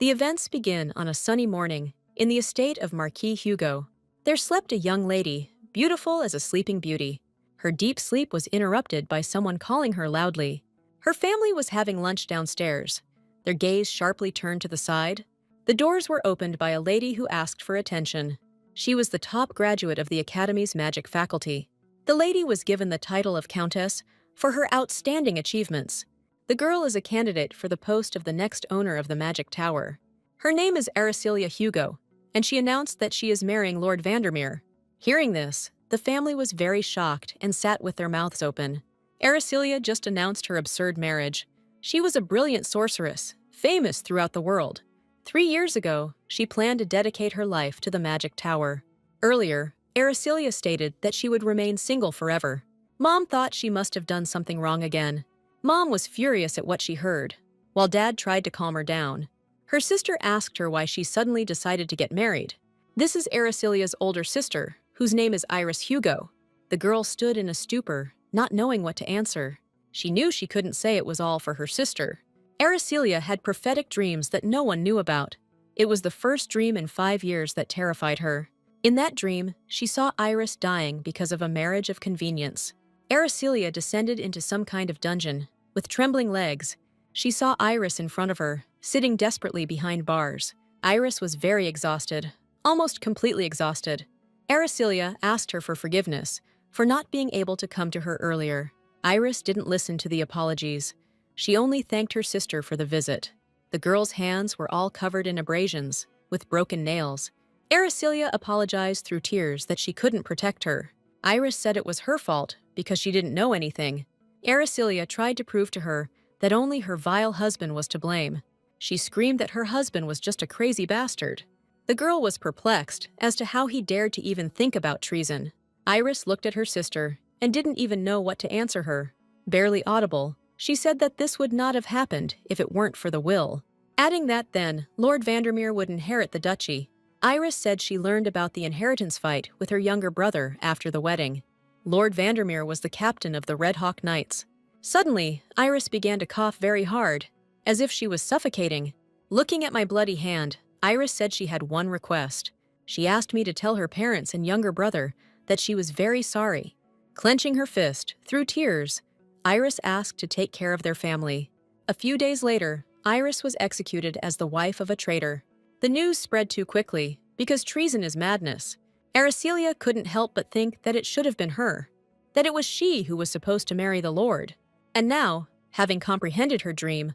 The events begin on a sunny morning in the estate of Marquis Hugo. There slept a young lady, beautiful as a sleeping beauty. Her deep sleep was interrupted by someone calling her loudly. Her family was having lunch downstairs. Their gaze sharply turned to the side. The doors were opened by a lady who asked for attention. She was the top graduate of the Academy's magic faculty. The lady was given the title of Countess for her outstanding achievements. The girl is a candidate for the post of the next owner of the Magic Tower. Her name is Aracelia Hugo, and she announced that she is marrying Lord Vandermeer. Hearing this, the family was very shocked and sat with their mouths open. Aracelia just announced her absurd marriage. She was a brilliant sorceress, famous throughout the world. 3 years ago, she planned to dedicate her life to the Magic Tower. Earlier, Aracelia stated that she would remain single forever. Mom thought she must have done something wrong again. Mom was furious at what she heard, while Dad tried to calm her down. Her sister asked her why she suddenly decided to get married. This is Aracelia's older sister, whose name is Iris Hugo. The girl stood in a stupor, not knowing what to answer. She knew she couldn't say it was all for her sister. Aracelia had prophetic dreams that no one knew about. It was the first dream in 5 years that terrified her. In that dream, she saw Iris dying because of a marriage of convenience. Aracelia descended into some kind of dungeon. With trembling legs, she saw Iris in front of her, sitting desperately behind bars. Iris was very exhausted, almost completely exhausted. Aracelia asked her for forgiveness for not being able to come to her earlier. Iris didn't listen to the apologies. She only thanked her sister for the visit. The girl's hands were all covered in abrasions, with broken nails. Aracelia apologized through tears that she couldn't protect her. Iris said it was her fault because she didn't know anything. Aracelia tried to prove to her that only her vile husband was to blame. She screamed that her husband was just a crazy bastard. The girl was perplexed as to how he dared to even think about treason. Iris looked at her sister and didn't even know what to answer her. Barely audible, she said that this would not have happened if it weren't for the will. Adding that then, Lord Vandermeer would inherit the duchy. Iris said she learned about the inheritance fight with her younger brother after the wedding. Lord Vandermeer was the captain of the Red Hawk Knights. Suddenly, Iris began to cough very hard, as if she was suffocating. Looking at my bloody hand, Iris said she had one request. She asked me to tell her parents and younger brother that she was very sorry. Clenching her fist, through tears, Iris asked to take care of their family. A few days later, Iris was executed as the wife of a traitor. The news spread too quickly, because treason is madness. Aracelia couldn't help but think that it should have been her, that it was she who was supposed to marry the Lord. And now, having comprehended her dream,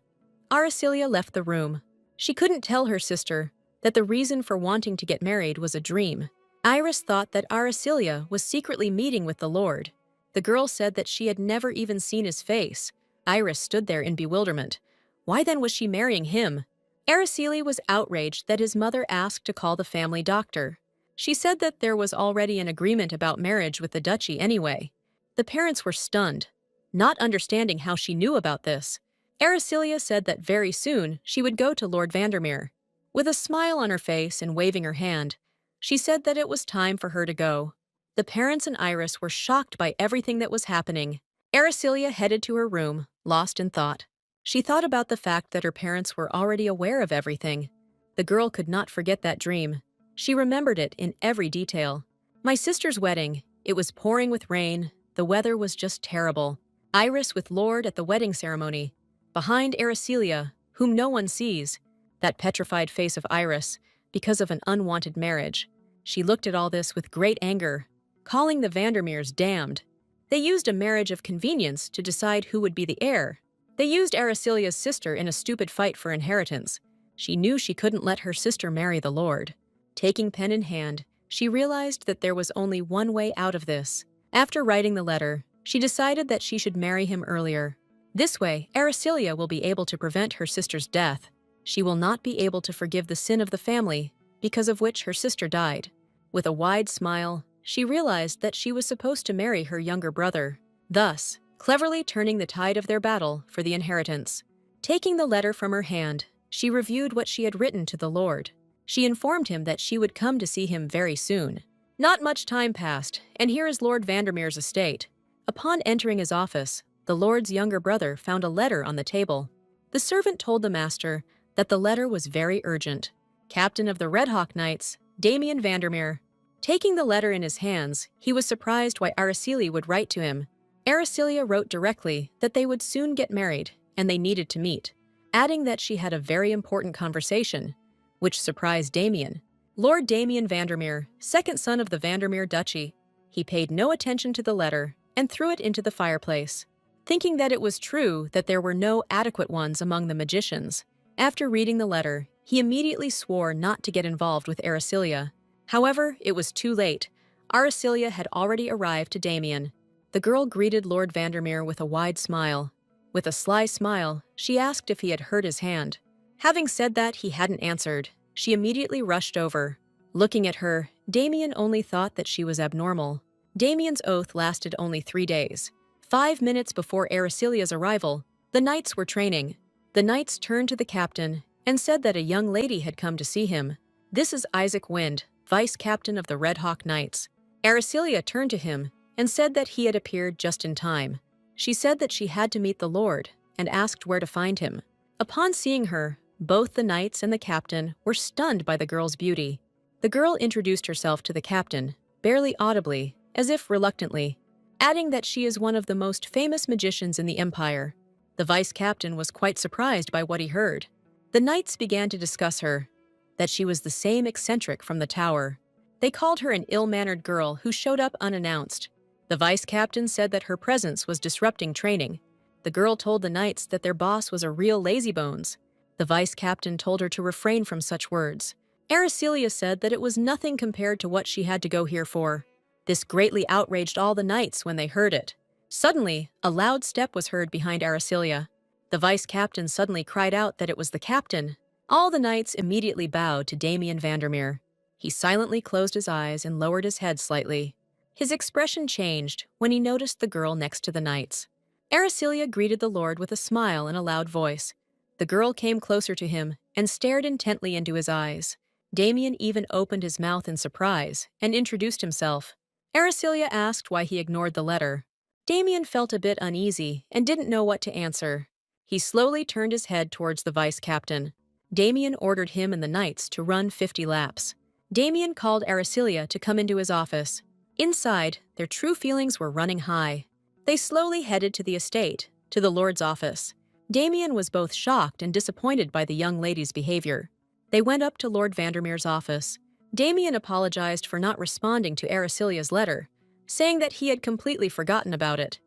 Aracelia left the room. She couldn't tell her sister that the reason for wanting to get married was a dream. Iris thought that Aracelia was secretly meeting with the Lord. The girl said that she had never even seen his face. Iris stood there in bewilderment. Why then was she marrying him? Aracelia was outraged that his mother asked to call the family doctor. She said that there was already an agreement about marriage with the duchy anyway. The parents were stunned, not understanding how she knew about this. Aracelia said that very soon she would go to Lord Vandermeer. With a smile on her face and waving her hand, she said that it was time for her to go. The parents and Iris were shocked by everything that was happening. Aracelia headed to her room, lost in thought. She thought about the fact that her parents were already aware of everything. The girl could not forget that dream. She remembered it in every detail. My sister's wedding. It was pouring with rain. The weather was just terrible. Iris with Lord at the wedding ceremony. Behind Aracelia, whom no one sees. That petrified face of Iris, because of an unwanted marriage. She looked at all this with great anger, calling the Vandermeers damned. They used a marriage of convenience to decide who would be the heir. They used Aracelia's sister in a stupid fight for inheritance. She knew she couldn't let her sister marry the Lord. Taking pen in hand, she realized that there was only one way out of this. After writing the letter, she decided that she should marry him earlier. This way, Aracelia will be able to prevent her sister's death. She will not be able to forgive the sin of the family, because of which her sister died. With a wide smile, she realized that she was supposed to marry her younger brother, thus cleverly turning the tide of their battle for the inheritance. Taking the letter from her hand, she reviewed what she had written to the Lord. She informed him that she would come to see him very soon. Not much time passed, and here is Lord Vandermeer's estate. Upon entering his office, the Lord's younger brother found a letter on the table. The servant told the master that the letter was very urgent. Captain of the Red Hawk Knights, Damien Vandermeer. Taking the letter in his hands, he was surprised why Araceli would write to him. Aracelia wrote directly that they would soon get married and they needed to meet, adding that she had a very important conversation, which surprised Damien. Lord Damien Vandermeer, second son of the Vandermeer Duchy. He paid no attention to the letter and threw it into the fireplace, thinking that it was true that there were no adequate ones among the magicians. After reading the letter, he immediately swore not to get involved with Aracelia. However, it was too late. Aracelia had already arrived to Damien. The girl greeted Lord Vandermeer with a wide smile. With a sly smile, she asked if he had hurt his hand. Having said that he hadn't answered, she immediately rushed over. Looking at her, Damien only thought that she was abnormal. Damien's oath lasted only 3 days. 5 minutes before Aracelia's arrival, the knights were training. The knights turned to the captain and said that a young lady had come to see him. "This is Isaac Wind, vice captain of the Red Hawk Knights." Aracelia turned to him and said that he had appeared just in time. She said that she had to meet the Lord and asked where to find him. Upon seeing her, both the knights and the captain were stunned by the girl's beauty. The girl introduced herself to the captain, barely audibly, as if reluctantly, adding that she is one of the most famous magicians in the empire. The vice captain was quite surprised by what he heard. The knights began to discuss her, that she was the same eccentric from the tower. They called her an ill-mannered girl who showed up unannounced. The vice captain said that her presence was disrupting training. The girl told the knights that their boss was a real lazybones. The vice captain told her to refrain from such words. Aracelia said that it was nothing compared to what she had to go here for. This greatly outraged all the knights when they heard it. Suddenly, a loud step was heard behind Aracelia. The vice captain suddenly cried out that it was the captain. All the knights immediately bowed to Damien Vandermeer. He silently closed his eyes and lowered his head slightly. His expression changed when he noticed the girl next to the knights. Aracelia greeted the Lord with a smile and a loud voice. The girl came closer to him and stared intently into his eyes. Damien even opened his mouth in surprise and introduced himself. Aracelia asked why he ignored the letter. Damien felt a bit uneasy and didn't know what to answer. He slowly turned his head towards the vice captain. Damien ordered him and the knights to run 50 laps. Damien called Aracelia to come into his office. Inside, their true feelings were running high. They slowly headed to the estate, to the Lord's office. Damien was both shocked and disappointed by the young lady's behavior. They went up to Lord Vandermeer's office. Damien apologized for not responding to Aracelia's letter, saying that he had completely forgotten about it.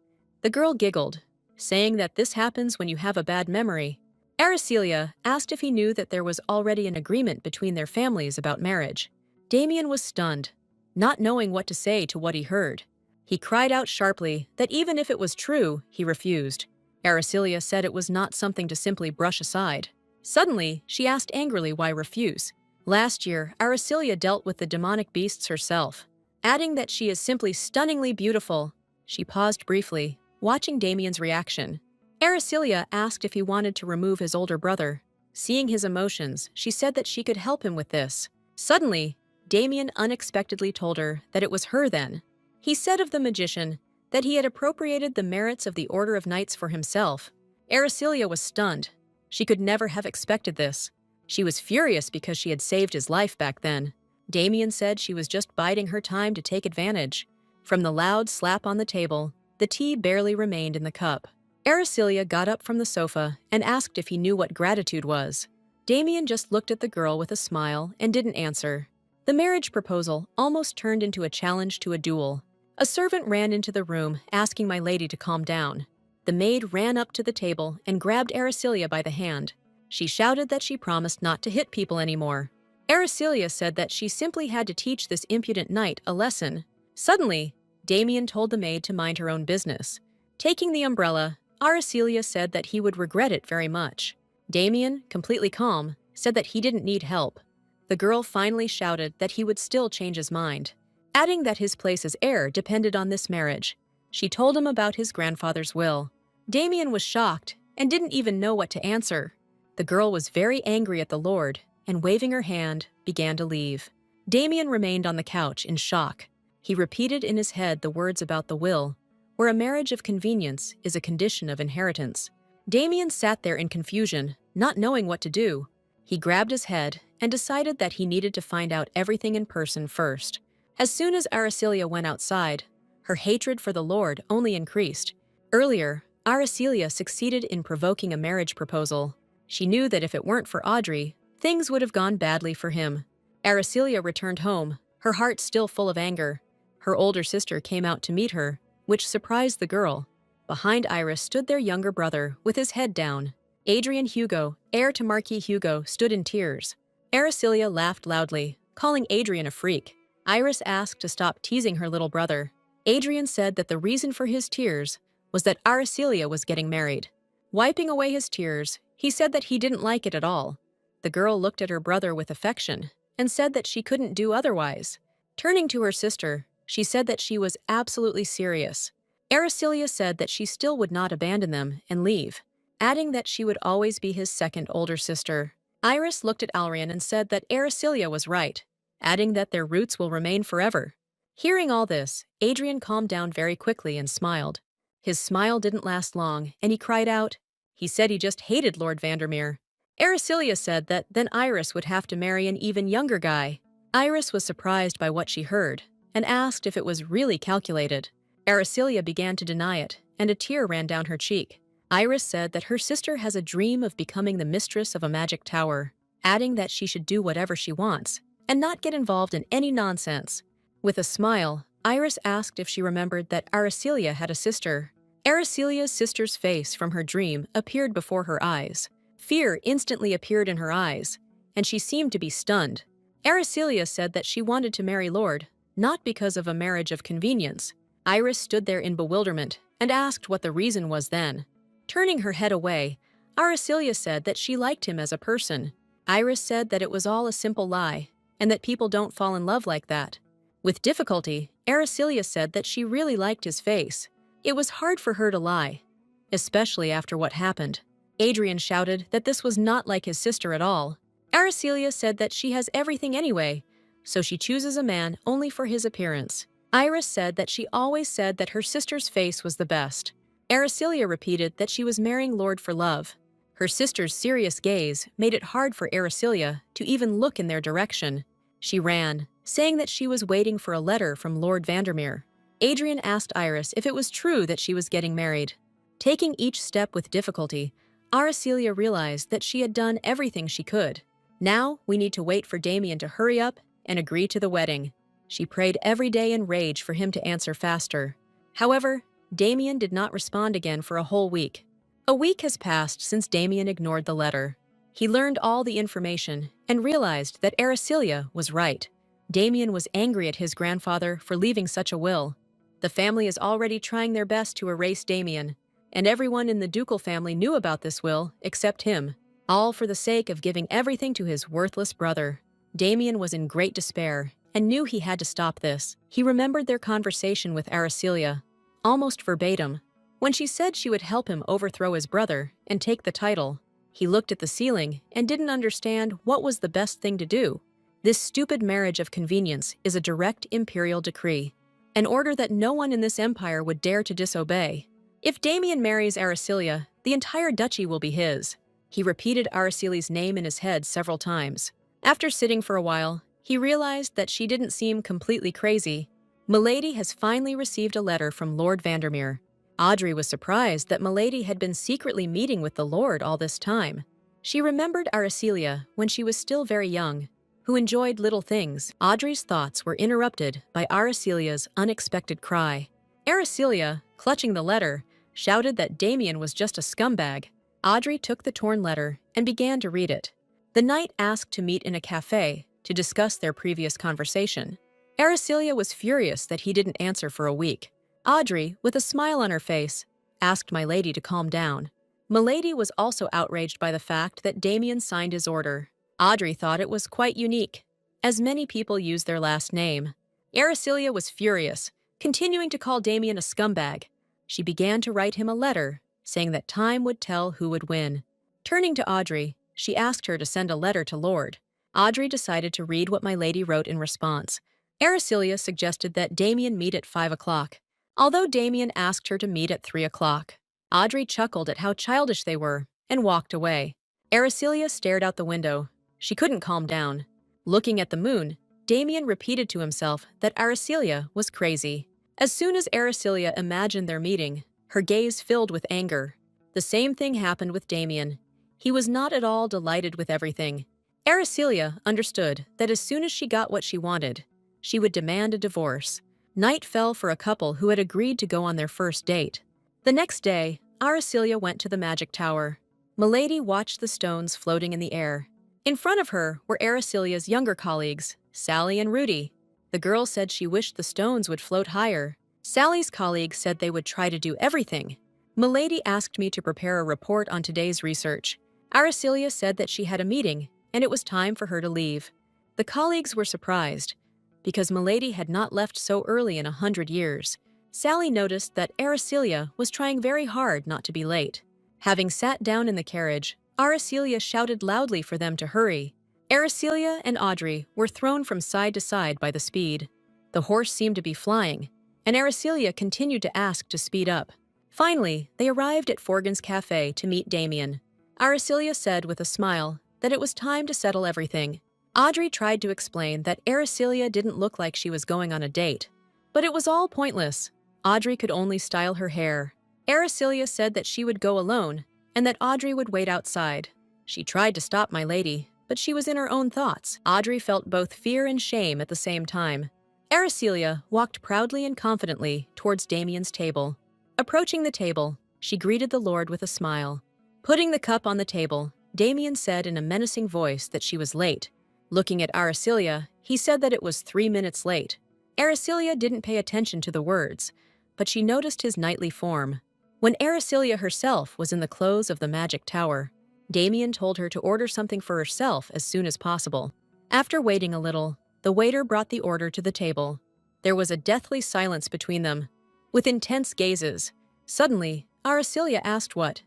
The girl giggled, saying that this happens when you have a bad memory. Aracelia asked if he knew that there was already an agreement between their families about marriage. Damien was stunned, not knowing what to say to what he heard. He cried out sharply that even if it was true, he refused. Aracelia said it was not something to simply brush aside. Suddenly, she asked angrily why refuse. Last year, Aracelia dealt with the demonic beasts herself, adding that she is simply stunningly beautiful. She paused briefly, watching Damien's reaction. Aracelia asked if he wanted to remove his older brother. Seeing his emotions, she said that she could help him with this. Suddenly, Damien unexpectedly told her that it was her then. He said of the magician that he had appropriated the merits of the Order of Knights for himself. Aracelia was stunned. She could never have expected this. She was furious because she had saved his life back then. Damien said she was just biding her time to take advantage. From the loud slap on the table, the tea barely remained in the cup. Aracelia got up from the sofa and asked if he knew what gratitude was. Damien just looked at the girl with a smile and didn't answer. The marriage proposal almost turned into a challenge to a duel. A servant ran into the room, asking my lady to calm down. The maid ran up to the table and grabbed Aracelia by the hand. She shouted that she promised not to hit people anymore. Aracelia said that she simply had to teach this impudent knight a lesson. Suddenly, Damien told the maid to mind her own business. Taking the umbrella, Aracelia said that he would regret it very much. Damien, completely calm, said that he didn't need help. The girl finally shouted that he would still change his mind, adding that his place as heir depended on this marriage. She told him about his grandfather's will. Damien was shocked and didn't even know what to answer. The girl was very angry at the Lord and, waving her hand, began to leave. Damien remained on the couch in shock. He repeated in his head the words about the will, where a marriage of convenience is a condition of inheritance. Damien sat there in confusion, not knowing what to do. He grabbed his head and decided that he needed to find out everything in person first. As soon as Aracelia went outside, her hatred for the Lord only increased. Earlier, Aracelia succeeded in provoking a marriage proposal. She knew that if it weren't for Audrey, things would have gone badly for him. Aracelia returned home, her heart still full of anger. Her older sister came out to meet her, which surprised the girl. Behind Iris stood their younger brother, with his head down. Adrian Hugo, heir to Marquis Hugo, stood in tears. Aracelia laughed loudly, calling Adrian a freak. Iris asked to stop teasing her little brother. Adrian said that the reason for his tears was that Aracelia was getting married. Wiping away his tears, he said that he didn't like it at all. The girl looked at her brother with affection and said that she couldn't do otherwise. Turning to her sister, she said that she was absolutely serious. Aracelia said that she still would not abandon them and leave, adding that she would always be his second older sister. Iris looked at Alrian and said that Aracelia was right, adding that their roots will remain forever. Hearing all this, Adrian calmed down very quickly and smiled. His smile didn't last long, and he cried out. He said he just hated Lord Vandermeer. Aracelia said that then Iris would have to marry an even younger guy. Iris was surprised by what she heard, and asked if it was really calculated. Aracelia began to deny it, and a tear ran down her cheek. Iris said that her sister has a dream of becoming the mistress of a magic tower, adding that she should do whatever she wants, and not get involved in any nonsense. With a smile, Iris asked if she remembered that Aracelia had a sister. Aracelia's sister's face from her dream appeared before her eyes. Fear instantly appeared in her eyes, and she seemed to be stunned. Aracelia said that she wanted to marry Lord, not because of a marriage of convenience. Iris stood there in bewilderment and asked what the reason was then. Turning her head away, Aracelia said that she liked him as a person. Iris said that it was all a simple lie, and that people don't fall in love like that. With difficulty, Aracelia said that she really liked his face. It was hard for her to lie, especially after what happened. Adrian shouted that this was not like his sister at all. Aracelia said that she has everything anyway, so she chooses a man only for his appearance. Iris said that she always said that her sister's face was the best. Aracelia repeated that she was marrying Lord for love. Her sister's serious gaze made it hard for Aracelia to even look in their direction. She ran, saying that she was waiting for a letter from Lord Vandermeer. Adrian asked Iris if it was true that she was getting married. Taking each step with difficulty, Aracelia realized that she had done everything she could. Now we need to wait for Damien to hurry up and agree to the wedding. She prayed every day in rage for him to answer faster. However, Damien did not respond again for a whole week. A week has passed since Damien ignored the letter. He learned all the information and realized that Aracelia was right. Damien was angry at his grandfather for leaving such a will. The family is already trying their best to erase Damien, and everyone in the ducal family knew about this will except him, all for the sake of giving everything to his worthless brother. Damien was in great despair and knew he had to stop this. He remembered their conversation with Aracelia, almost verbatim, when she said she would help him overthrow his brother and take the title. He looked at the ceiling and didn't understand what was the best thing to do. This stupid marriage of convenience is a direct imperial decree, an order that no one in this empire would dare to disobey. If Damien marries Aracelia, the entire duchy will be his. He repeated Aracelia's name in his head several times. After sitting for a while, he realized that she didn't seem completely crazy. Milady has finally received a letter from Lord Vandermeer. Audrey was surprised that Milady had been secretly meeting with the Lord all this time. She remembered Aracelia when she was still very young, who enjoyed little things. Audrey's thoughts were interrupted by Aracelia's unexpected cry. Aracelia, clutching the letter, shouted that Damien was just a scumbag. Audrey took the torn letter and began to read it. The knight asked to meet in a cafe to discuss their previous conversation. Aracelia was furious that he didn't answer for a week. Audrey, with a smile on her face, asked my lady to calm down. Milady was also outraged by the fact that Damien signed his order. Audrey thought it was quite unique, as many people use their last name. Aracelia was furious, continuing to call Damien a scumbag. She began to write him a letter, saying that time would tell who would win. Turning to Audrey, she asked her to send a letter to Lord. Audrey decided to read what my lady wrote in response. Aracelia suggested that Damien meet at 5 o'clock, although Damien asked her to meet at 3 o'clock. Audrey chuckled at how childish they were and walked away. Aracelia stared out the window, She couldn't calm down. Looking at the moon, Damien repeated to himself that Aracelia was crazy. As soon as Aracelia imagined their meeting, her gaze filled with anger. The same thing happened with Damien. He was not at all delighted with everything. Aracelia understood that as soon as she got what she wanted, she would demand a divorce. Night fell for a couple who had agreed to go on their first date. The next day, Aracelia went to the magic tower. Milady watched the stones floating in the air. In front of her were Aracelia's younger colleagues, Sally and Rudy. The girl said she wished the stones would float higher. Sally's colleagues said they would try to do everything. Milady asked me to prepare a report on today's research. Aracelia said that she had a meeting, and it was time for her to leave. The colleagues were surprised, because Milady had not left so early in 100 years. Sally noticed that Aracelia was trying very hard not to be late. Having sat down in the carriage, Aracelia shouted loudly for them to hurry. Aracelia and Audrey were thrown from side to side by the speed. The horse seemed to be flying, and Aracelia continued to ask to speed up. Finally, they arrived at Forgan's cafe to meet Damien. Aracelia said with a smile that it was time to settle everything. Audrey tried to explain that Aracelia didn't look like she was going on a date, but it was all pointless. Audrey could only style her hair. Aracelia said that she would go alone and that Audrey would wait outside. She tried to stop my lady, but she was in her own thoughts. Audrey felt both fear and shame at the same time. Aracelia walked proudly and confidently towards Damien's table. Approaching the table, she greeted the lord with a smile. Putting the cup on the table, Damien said in a menacing voice that she was late. Looking at Aracelia, he said that it was 3 minutes late. Aracelia didn't pay attention to the words, but she noticed his knightly form. When Aracelia herself was in the clothes of the magic tower, Damien told her to order something for herself as soon as possible. After waiting a little, the waiter brought the order to the table. There was a deathly silence between them, with intense gazes. Suddenly, Aracelia asked what?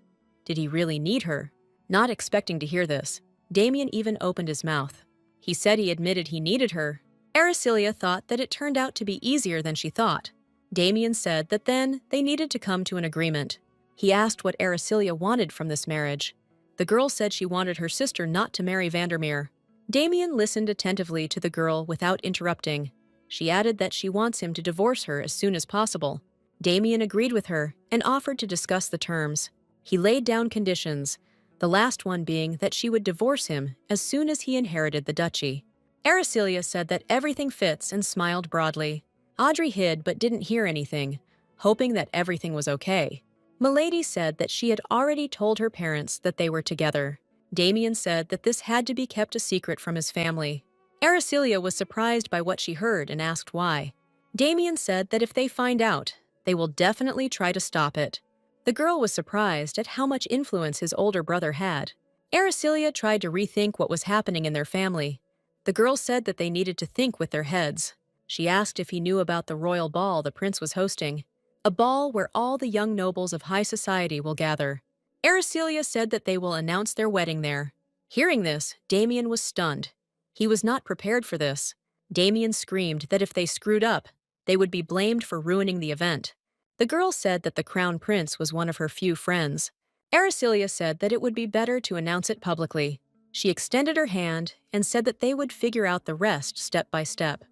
Did he really need her? Not expecting to hear this, Damien even opened his mouth. He said he admitted he needed her. Aracelia thought that it turned out to be easier than she thought. Damien said that then they needed to come to an agreement. He asked what Aracelia wanted from this marriage. The girl said she wanted her sister not to marry Vandermeer. Damien listened attentively to the girl without interrupting. She added that she wants him to divorce her as soon as possible. Damien agreed with her and offered to discuss the terms. He laid down conditions, the last one being that she would divorce him as soon as he inherited the duchy. Aracelia said that everything fits and smiled broadly. Audrey hid but didn't hear anything, hoping that everything was okay. Milady said that she had already told her parents that they were together. Damien said that this had to be kept a secret from his family. Aracelia was surprised by what she heard and asked why. Damien said that if they find out, they will definitely try to stop it. The girl was surprised at how much influence his older brother had. Aracelia tried to rethink what was happening in their family. The girl said that they needed to think with their heads. She asked if he knew about the royal ball the prince was hosting, a ball where all the young nobles of high society will gather. Aracelia said that they will announce their wedding there. Hearing this, Damien was stunned. He was not prepared for this. Damien screamed that if they screwed up, they would be blamed for ruining the event. The girl said that the crown prince was one of her few friends. Aracelia said that it would be better to announce it publicly. She extended her hand and said that they would figure out the rest step by step.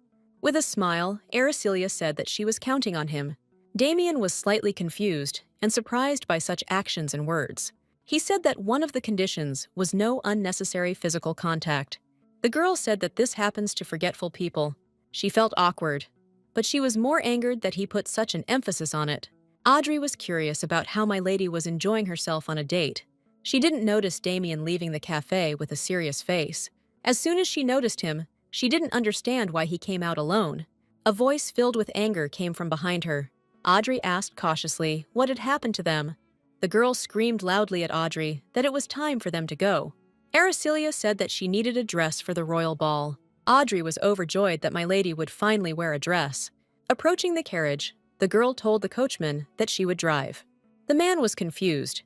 With a smile, Aracelia said that she was counting on him. Damien was slightly confused and surprised by such actions and words. He said that one of the conditions was no unnecessary physical contact. The girl said that this happens to forgetful people. She felt awkward, but she was more angered that he put such an emphasis on it. Audrey was curious about how my lady was enjoying herself on a date. She didn't notice Damien leaving the cafe with a serious face. As soon as she noticed him, she didn't understand why he came out alone. A voice filled with anger came from behind her. Audrey asked cautiously what had happened to them. The girl screamed loudly at Audrey that it was time for them to go. Aracelia said that she needed a dress for the royal ball. Audrey was overjoyed that my lady would finally wear a dress. Approaching the carriage, the girl told the coachman that she would drive. The man was confused,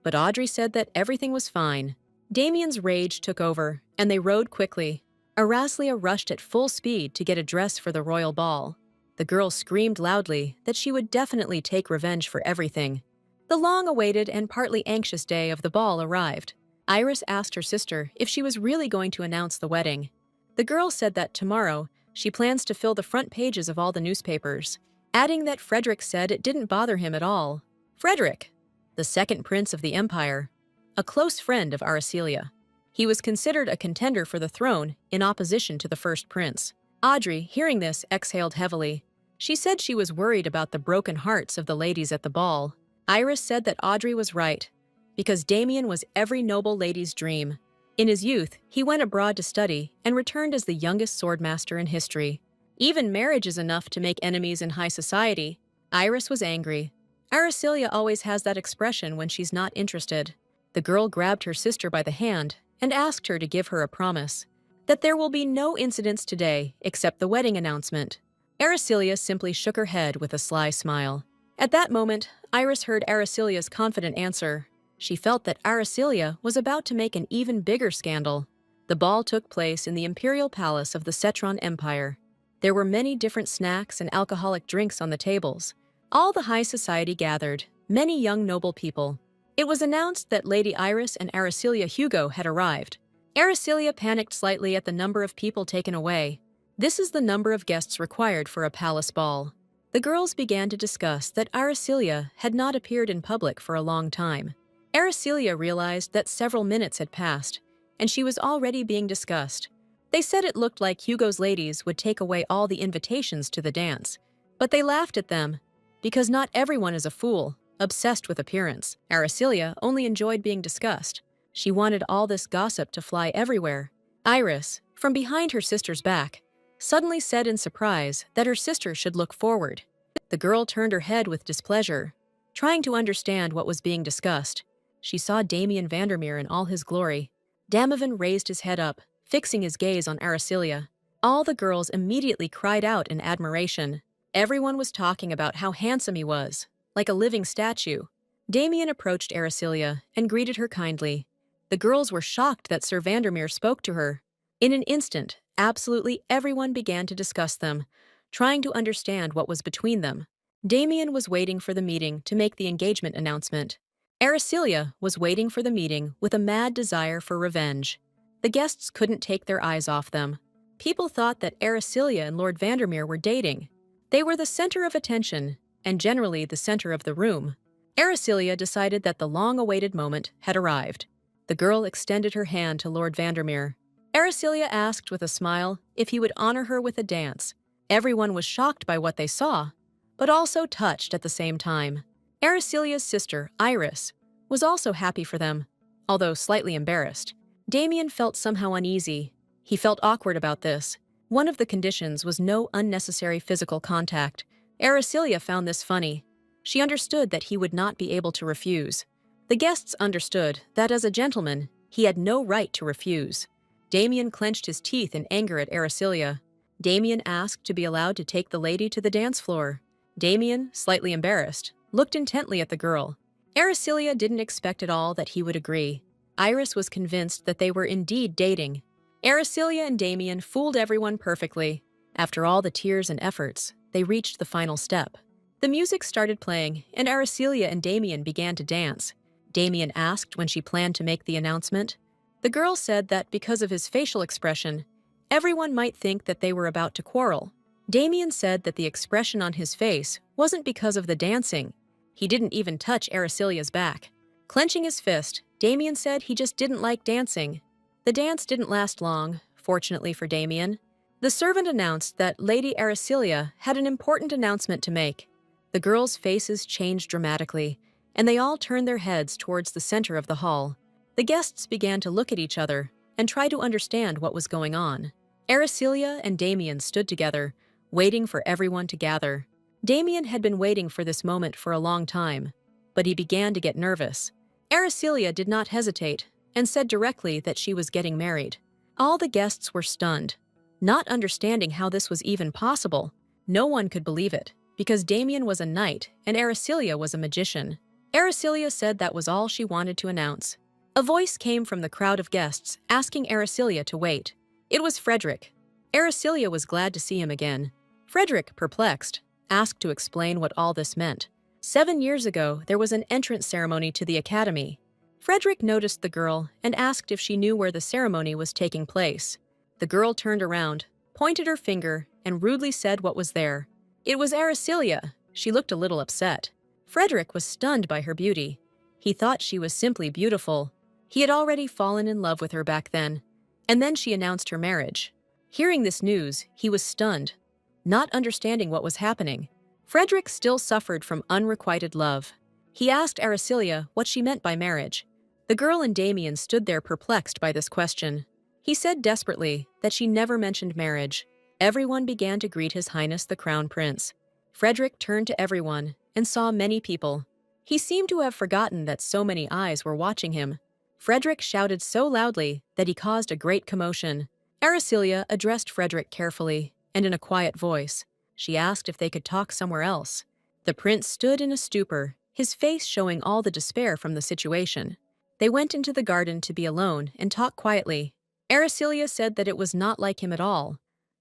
but Audrey said that everything was fine. Damien's rage took over, and they rode quickly. Aracelia rushed at full speed to get a dress for the royal ball. The girl screamed loudly that she would definitely take revenge for everything. The long-awaited and partly anxious day of the ball arrived. Iris asked her sister if she was really going to announce the wedding. The girl said that tomorrow, she plans to fill the front pages of all the newspapers, adding that Frederick said it didn't bother him at all. Frederick, the second prince of the empire, a close friend of Aracelia. He was considered a contender for the throne in opposition to the first prince. Audrey, hearing this, exhaled heavily. She said she was worried about the broken hearts of the ladies at the ball. Iris said that Audrey was right, because Damien was every noble lady's dream. In his youth, he went abroad to study and returned as the youngest swordmaster in history. Even marriage is enough to make enemies in high society. Iris was angry. Aracelia always has that expression when she's not interested. The girl grabbed her sister by the hand and asked her to give her a promise that there will be no incidents today except the wedding announcement. Aracelia simply shook her head with a sly smile. At that moment, Iris heard Aracelia's confident answer. She felt that Aracelia was about to make an even bigger scandal. The ball took place in the imperial palace of the Cetron Empire. There were many different snacks and alcoholic drinks on the tables. All the high society gathered, many young noble people. It was announced that Lady Iris and Aracelia Hugo had arrived. Aracelia panicked slightly at the number of people taken away. This is the number of guests required for a palace ball. The girls began to discuss that Aracelia had not appeared in public for a long time. Aracelia realized that several minutes had passed, and she was already being discussed. They said it looked like Hugo's ladies would take away all the invitations to the dance, but they laughed at them, because not everyone is a fool, obsessed with appearance. Aracelia only enjoyed being discussed. She wanted all this gossip to fly everywhere. Iris, from behind her sister's back, suddenly said in surprise that her sister should look forward. The girl turned her head with displeasure, trying to understand what was being discussed. She saw Damien Vandermeer in all his glory. Damavin raised his head up, fixing his gaze on Aracelia. All the girls immediately cried out in admiration. Everyone was talking about how handsome he was, like a living statue. Damien approached Aracelia and greeted her kindly. The girls were shocked that Sir Vandermeer spoke to her. In an instant, absolutely everyone began to discuss them, trying to understand what was between them. Damien was waiting for the meeting to make the engagement announcement. Aracelia was waiting for the meeting with a mad desire for revenge. The guests couldn't take their eyes off them. People thought that Aracelia and Lord Vandermeer were dating. They were the center of attention, and generally the center of the room. Aracelia decided that the long-awaited moment had arrived. The girl extended her hand to Lord Vandermeer. Aracelia asked with a smile if he would honor her with a dance. Everyone was shocked by what they saw, but also touched at the same time. Aracelia's sister, Iris, was also happy for them, although slightly embarrassed. Damien felt somehow uneasy. He felt awkward about this. One of the conditions was no unnecessary physical contact. Aracelia found this funny. She understood that he would not be able to refuse. The guests understood that as a gentleman, he had no right to refuse. Damien clenched his teeth in anger at Aracelia. Damien asked to be allowed to take the lady to the dance floor. Damien, slightly embarrassed, looked intently at the girl. Aracelia didn't expect at all that he would agree. Iris was convinced that they were indeed dating. Aracelia and Damien fooled everyone perfectly. After all the tears and efforts, they reached the final step. The music started playing, and Aracelia and Damien began to dance. Damien asked when she planned to make the announcement. The girl said that because of his facial expression, everyone might think that they were about to quarrel. Damien said that the expression on his face wasn't because of the dancing. He didn't even touch Aracelia's back. Clenching his fist, Damien said he just didn't like dancing. The dance didn't last long, fortunately for Damien. The servant announced that Lady Aracelia had an important announcement to make. The girls' faces changed dramatically, and they all turned their heads towards the center of the hall. The guests began to look at each other and try to understand what was going on. Aracelia and Damien stood together, waiting for everyone to gather. Damien had been waiting for this moment for a long time, but he began to get nervous. Aracelia did not hesitate and said directly that she was getting married. All the guests were stunned, not understanding how this was even possible. No one could believe it, because Damien was a knight and Aracelia was a magician. Aracelia said that was all she wanted to announce. A voice came from the crowd of guests asking Aracelia to wait. It was Frederick. Aracelia was glad to see him again. Frederick, perplexed, asked to explain what all this meant. 7 years ago, there was an entrance ceremony to the academy. Frederick noticed the girl and asked if she knew where the ceremony was taking place. The girl turned around, pointed her finger, and rudely said what was there. It was Aricilia. She looked a little upset. Frederick was stunned by her beauty. He thought she was simply beautiful. He had already fallen in love with her back then. And then she announced her marriage. Hearing this news, he was stunned, not understanding what was happening. Frederick still suffered from unrequited love. He asked Aricilia what she meant by marriage. The girl and Damien stood there perplexed by this question. He said desperately that she never mentioned marriage. Everyone began to greet His Highness the Crown Prince. Frederick turned to everyone and saw many people. He seemed to have forgotten that so many eyes were watching him. Frederick shouted so loudly that he caused a great commotion. Aricilia addressed Frederick carefully and in a quiet voice. She asked if they could talk somewhere else. The prince stood in a stupor, his face showing all the despair from the situation. They went into the garden to be alone and talk quietly. Aricilia said that it was not like him at all,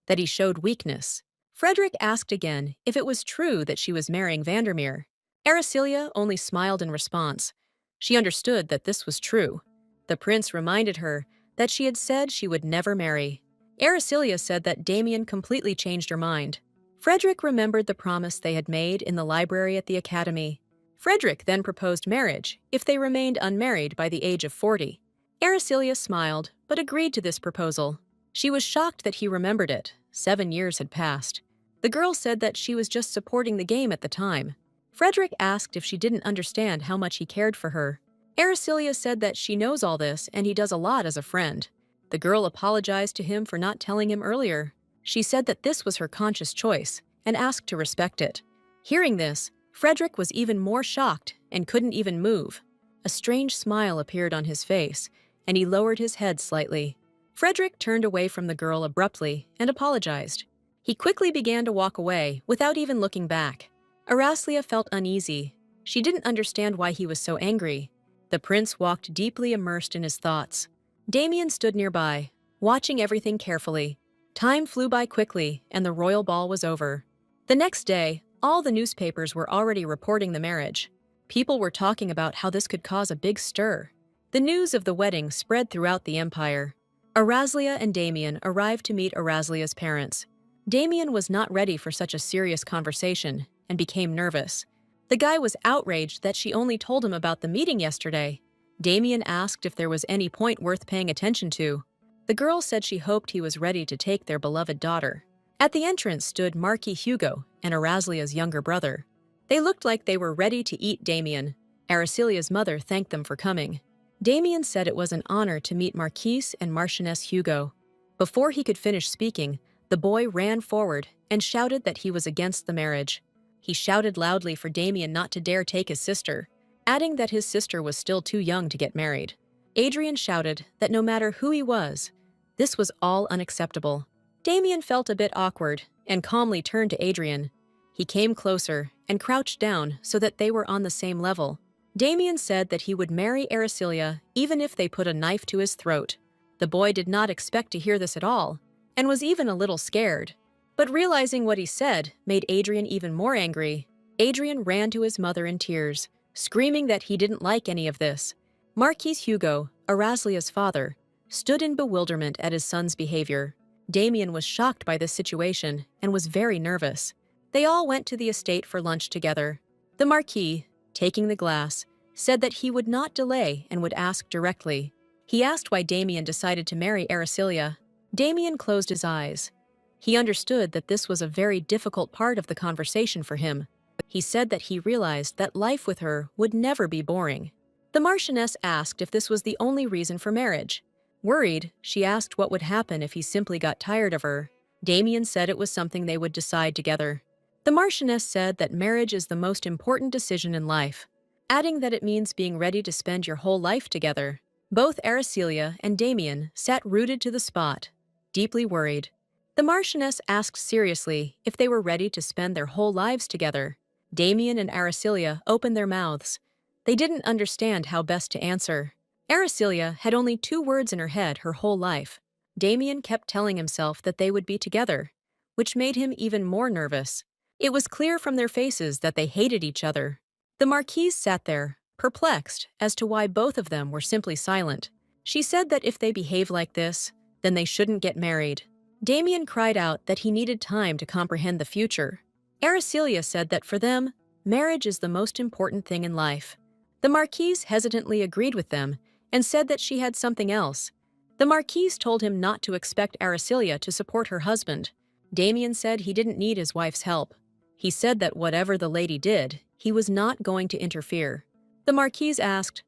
that he showed weakness. Frederick asked again if it was true that she was marrying Vandermeer. Aricilia only smiled in response. She understood that this was true. The prince reminded her that she had said she would never marry. Aricilia said that Damien completely changed her mind. Frederick remembered the promise they had made in the library at the academy. Frederick then proposed marriage if they remained unmarried by the age of 40. Aricilia smiled, but agreed to this proposal. She was shocked that he remembered it. 7 years had passed. The girl said that she was just supporting the game at the time. Frederick asked if she didn't understand how much he cared for her. Aricilia said that she knows all this and he does a lot as a friend. The girl apologized to him for not telling him earlier. She said that this was her conscious choice and asked to respect it. Hearing this, Frederick was even more shocked and couldn't even move. A strange smile appeared on his face, and he lowered his head slightly. Frederick turned away from the girl abruptly and apologized. He quickly began to walk away without even looking back. Aricilia felt uneasy. She didn't understand why he was so angry. The prince walked deeply immersed in his thoughts. Damien stood nearby, watching everything carefully. Time flew by quickly, and the royal ball was over. The next day, all the newspapers were already reporting the marriage. People were talking about how this could cause a big stir. The news of the wedding spread throughout the empire. Aricilia and Damien arrived to meet Aricilia's parents. Damien was not ready for such a serious conversation and became nervous. The guy was outraged that she only told him about the meeting yesterday. Damien asked if there was any point worth paying attention to. The girl said she hoped he was ready to take their beloved daughter. At the entrance stood Marquis Hugo and Aricilia's younger brother. They looked like they were ready to eat Damien. Aricilia's mother thanked them for coming. Damien said it was an honor to meet Marquise and Marchioness Hugo. Before he could finish speaking, the boy ran forward and shouted that he was against the marriage. He shouted loudly for Damien not to dare take his sister, adding that his sister was still too young to get married. Adrian shouted that no matter who he was, this was all unacceptable. Damien felt a bit awkward and calmly turned to Adrian. He came closer and crouched down so that they were on the same level. Damien said that he would marry Aricilia even if they put a knife to his throat. The boy did not expect to hear this at all and was even a little scared. But realizing what he said made Adrian even more angry. Adrian ran to his mother in tears, screaming that he didn't like any of this. Marquis Hugo, Aricilia's father, stood in bewilderment at his son's behavior. Damien was shocked by this situation and was very nervous. They all went to the estate for lunch together. The Marquis, taking the glass, said that he would not delay and would ask directly. He asked why Damien decided to marry Aricilia. Damien closed his eyes. He understood that this was a very difficult part of the conversation for him. He said that he realized that life with her would never be boring. The Marchioness asked if this was the only reason for marriage. Worried, she asked what would happen if he simply got tired of her. Damien said it was something they would decide together. The Marchioness said that marriage is the most important decision in life, adding that it means being ready to spend your whole life together. Both Aricilia and Damien sat rooted to the spot, deeply worried. The Marchioness asked seriously if they were ready to spend their whole lives together. Damien and Aricilia opened their mouths. They didn't understand how best to answer. Aricilia had only 2 words in her head her whole life. Damien kept telling himself that they would be together, which made him even more nervous. It was clear from their faces that they hated each other. The Marquise sat there, perplexed as to why both of them were simply silent. She said that if they behave like this, then they shouldn't get married. Damien cried out that he needed time to comprehend the future. Aracelia said that for them, marriage is the most important thing in life. The Marquise hesitantly agreed with them and said that she had something else. The Marquise told him not to expect Aracelia to support her husband. Damien said he didn't need his wife's help. He said that whatever the lady did, he was not going to interfere. The Marquise asked,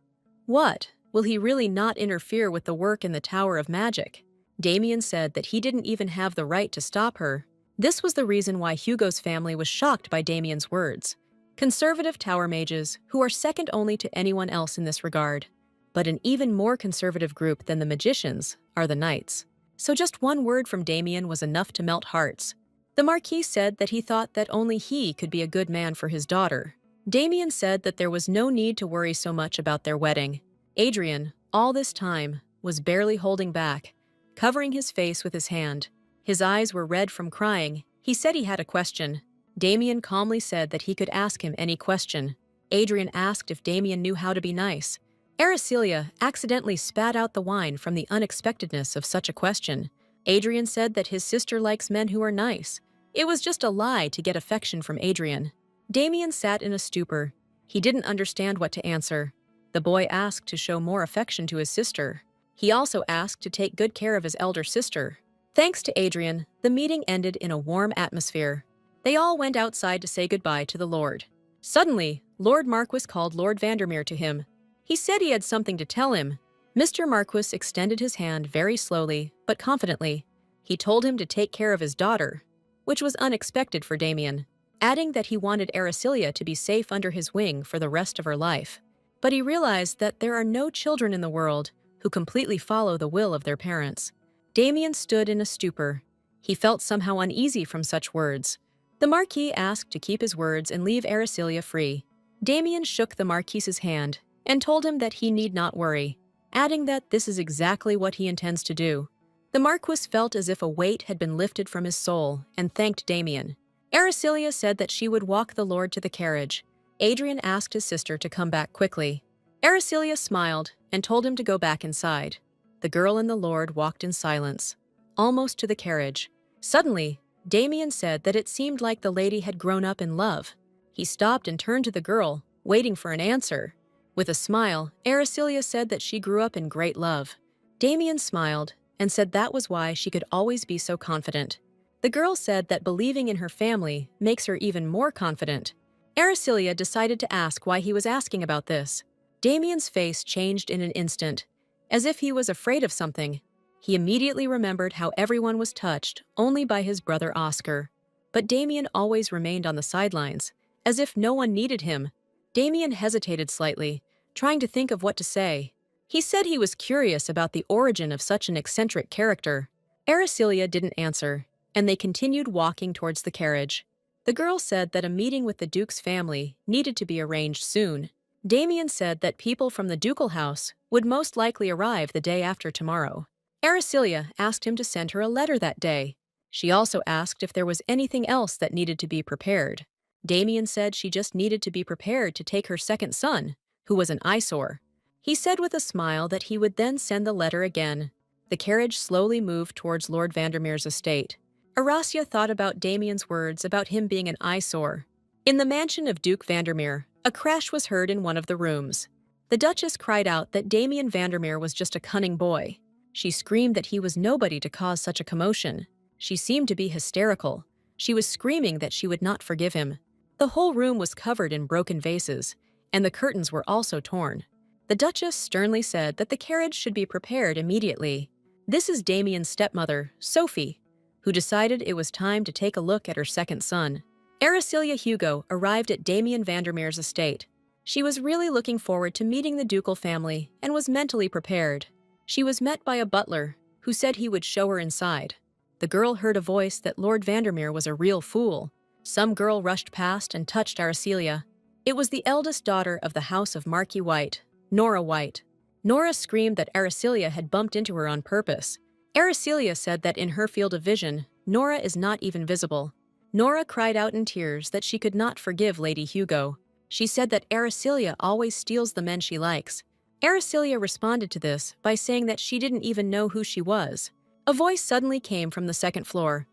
"What? Will he really not interfere with the work in the Tower of Magic?" Damien said that he didn't even have the right to stop her. This was the reason why Hugo's family was shocked by Damien's words. Conservative tower mages, who are second only to anyone else in this regard. But an even more conservative group than the magicians are the knights. So just one word from Damien was enough to melt hearts. The Marquis said that he thought that only he could be a good man for his daughter. Damien said that there was no need to worry so much about their wedding. Adrian, all this time, was barely holding back, covering his face with his hand. His eyes were red from crying. He said he had a question. Damien calmly said that he could ask him any question. Adrian asked if Damien knew how to be nice. Aracelia accidentally spat out the wine from the unexpectedness of such a question. Adrian said that his sister likes men who are nice. It was just a lie to get affection from Adrian. Damien sat in a stupor. He didn't understand what to answer. The boy asked to show more affection to his sister. He also asked to take good care of his elder sister. Thanks to Adrian, the meeting ended in a warm atmosphere. They all went outside to say goodbye to the Lord. Suddenly, Lord Marquis called Lord Vandermeer to him. He said he had something to tell him. Mr. Marquis extended his hand very slowly, but confidently. He told him to take care of his daughter, which was unexpected for Damien, adding that he wanted Aracelia to be safe under his wing for the rest of her life. But he realized that there are no children in the world who completely follow the will of their parents. Damien stood in a stupor. He felt somehow uneasy from such words. The Marquis asked to keep his words and leave Aracelia free. Damien shook the Marquis's hand and told him that he need not worry, adding that this is exactly what he intends to do. The Marquis felt as if a weight had been lifted from his soul and thanked Damien. Aracelia said that she would walk the Lord to the carriage. Adrian asked his sister to come back quickly. Aracelia smiled and told him to go back inside. The girl and the Lord walked in silence, almost to the carriage. Suddenly, Damien said that it seemed like the lady had grown up in love. He stopped and turned to the girl, waiting for an answer. With a smile, Aracelia said that she grew up in great love. Damien smiled and said that was why she could always be so confident. The girl said that believing in her family makes her even more confident. Aracelia decided to ask why he was asking about this. Damien's face changed in an instant, as if he was afraid of something. He immediately remembered how everyone was touched only by his brother Oscar. But Damien always remained on the sidelines, as if no one needed him. Damien hesitated slightly, trying to think of what to say. He said he was curious about the origin of such an eccentric character. Aracelia didn't answer, and they continued walking towards the carriage. The girl said that a meeting with the Duke's family needed to be arranged soon. Damien said that people from the ducal house would most likely arrive the day after tomorrow. Aracelia asked him to send her a letter that day. She also asked if there was anything else that needed to be prepared. Damien said she just needed to be prepared to take her second son, who was an eyesore. He said with a smile that he would then send the letter again. The carriage slowly moved towards Lord Vandermeer's estate. Aracia thought about Damien's words about him being an eyesore. In the mansion of Duke Vandermeer, a crash was heard in one of the rooms. The Duchess cried out that Damien Vandermeer was just a cunning boy. She screamed that he was nobody to cause such a commotion. She seemed to be hysterical. She was screaming that she would not forgive him. The whole room was covered in broken vases, and the curtains were also torn. The Duchess sternly said that the carriage should be prepared immediately. This is Damien's stepmother, Sophie, who decided it was time to take a look at her second son. Aracelia Hugo arrived at Damien Vandermeer's estate. She was really looking forward to meeting the ducal family and was mentally prepared. She was met by a butler, who said he would show her inside. The girl heard a voice that Lord Vandermeer was a real fool. Some girl rushed past and touched Aracelia. It was the eldest daughter of the house of Marquis White, Nora White. Nora screamed that Aracelia had bumped into her on purpose. Aracelia said that in her field of vision, Nora is not even visible. Nora cried out in tears that she could not forgive Lady Hugo. She said that Araceliya always steals the men she likes. Araceliya responded to this by saying that she didn't even know who she was. A voice suddenly came from the second floor.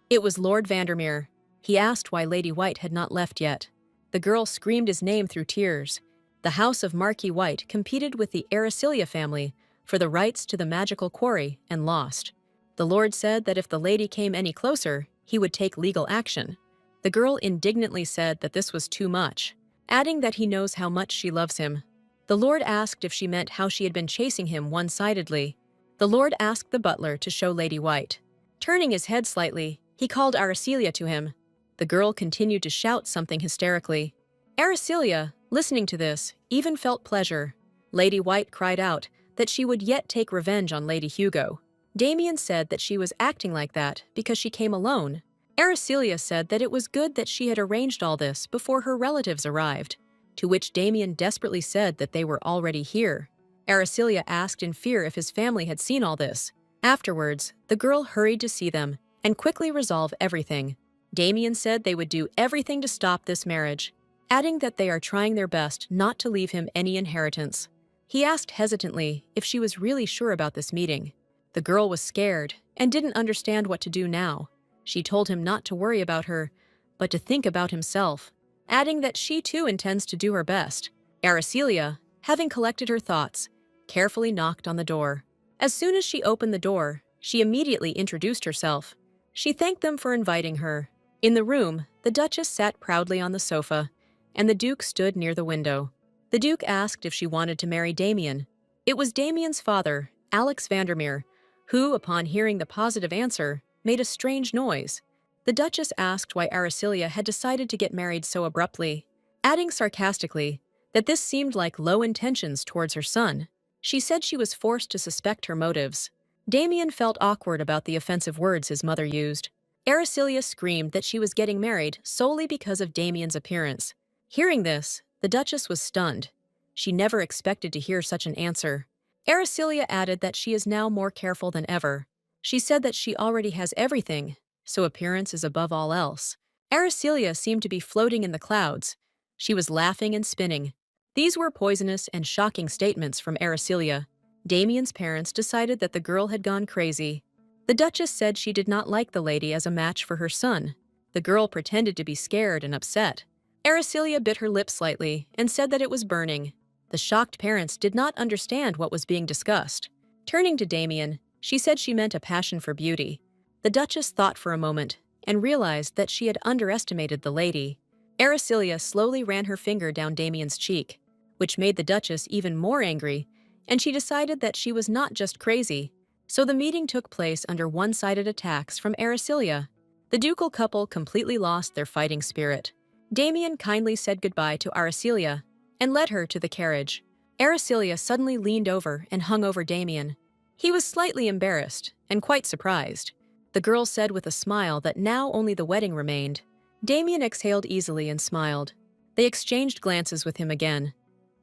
It was Lord Vandermeer. He asked why Lady White had not left yet. The girl screamed his name through tears. The house of Marquis White competed with the Araceliya family for the rights to the magical quarry and lost. The Lord said that if the lady came any closer, he would take legal action. The girl indignantly said that this was too much, adding that he knows how much she loves him. The Lord asked if she meant how she had been chasing him one-sidedly. The Lord asked the butler to show Lady White. Turning his head slightly, he called Araceliya to him. The girl continued to shout something hysterically. Araceliya, listening to this, even felt pleasure. Lady White cried out that she would yet take revenge on Lady Hugo. Damien said that she was acting like that because she came alone. Araceliya said that it was good that she had arranged all this before her relatives arrived, to which Damien desperately said that they were already here. Araceliya asked in fear if his family had seen all this. Afterwards, the girl hurried to see them and quickly resolve everything. Damien said they would do everything to stop this marriage, adding that they are trying their best not to leave him any inheritance. He asked hesitantly if she was really sure about this meeting. The girl was scared and didn't understand what to do now. She told him not to worry about her, but to think about himself, adding that she too intends to do her best. Araceliya, having collected her thoughts, carefully knocked on the door. As soon as she opened the door, she immediately introduced herself. She thanked them for inviting her. In the room, the Duchess sat proudly on the sofa, and the Duke stood near the window. The Duke asked if she wanted to marry Damien. It was Damien's father, Alex Vandermeer, who, upon hearing the positive answer, made a strange noise. The Duchess asked why Araceliya had decided to get married so abruptly, adding sarcastically that this seemed like low intentions towards her son. She said she was forced to suspect her motives. Damien felt awkward about the offensive words his mother used. Araceliya screamed that she was getting married solely because of Damien's appearance. Hearing this, the Duchess was stunned. She never expected to hear such an answer. Araceliya added that she is now more careful than ever. She said that she already has everything, so appearance is above all else. Araceliya seemed to be floating in the clouds. She was laughing and spinning. These were poisonous and shocking statements from Araceliya. Damien's parents decided that the girl had gone crazy. The Duchess said she did not like the lady as a match for her son. The girl pretended to be scared and upset. Araceliya bit her lip slightly and said that it was burning. The shocked parents did not understand what was being discussed. Turning to Damien, she said she meant a passion for beauty. The Duchess thought for a moment and realized that she had underestimated the lady. Araceliya slowly ran her finger down Damien's cheek, which made the Duchess even more angry, and she decided that she was not just crazy. So the meeting took place under one-sided attacks from Araceliya. The ducal couple completely lost their fighting spirit. Damien kindly said goodbye to Araceliya and led her to the carriage. Araceliya suddenly leaned over and hung over Damien. He was slightly embarrassed and quite surprised. The girl said with a smile that now only the wedding remained. Damien exhaled easily and smiled. They exchanged glances with him again.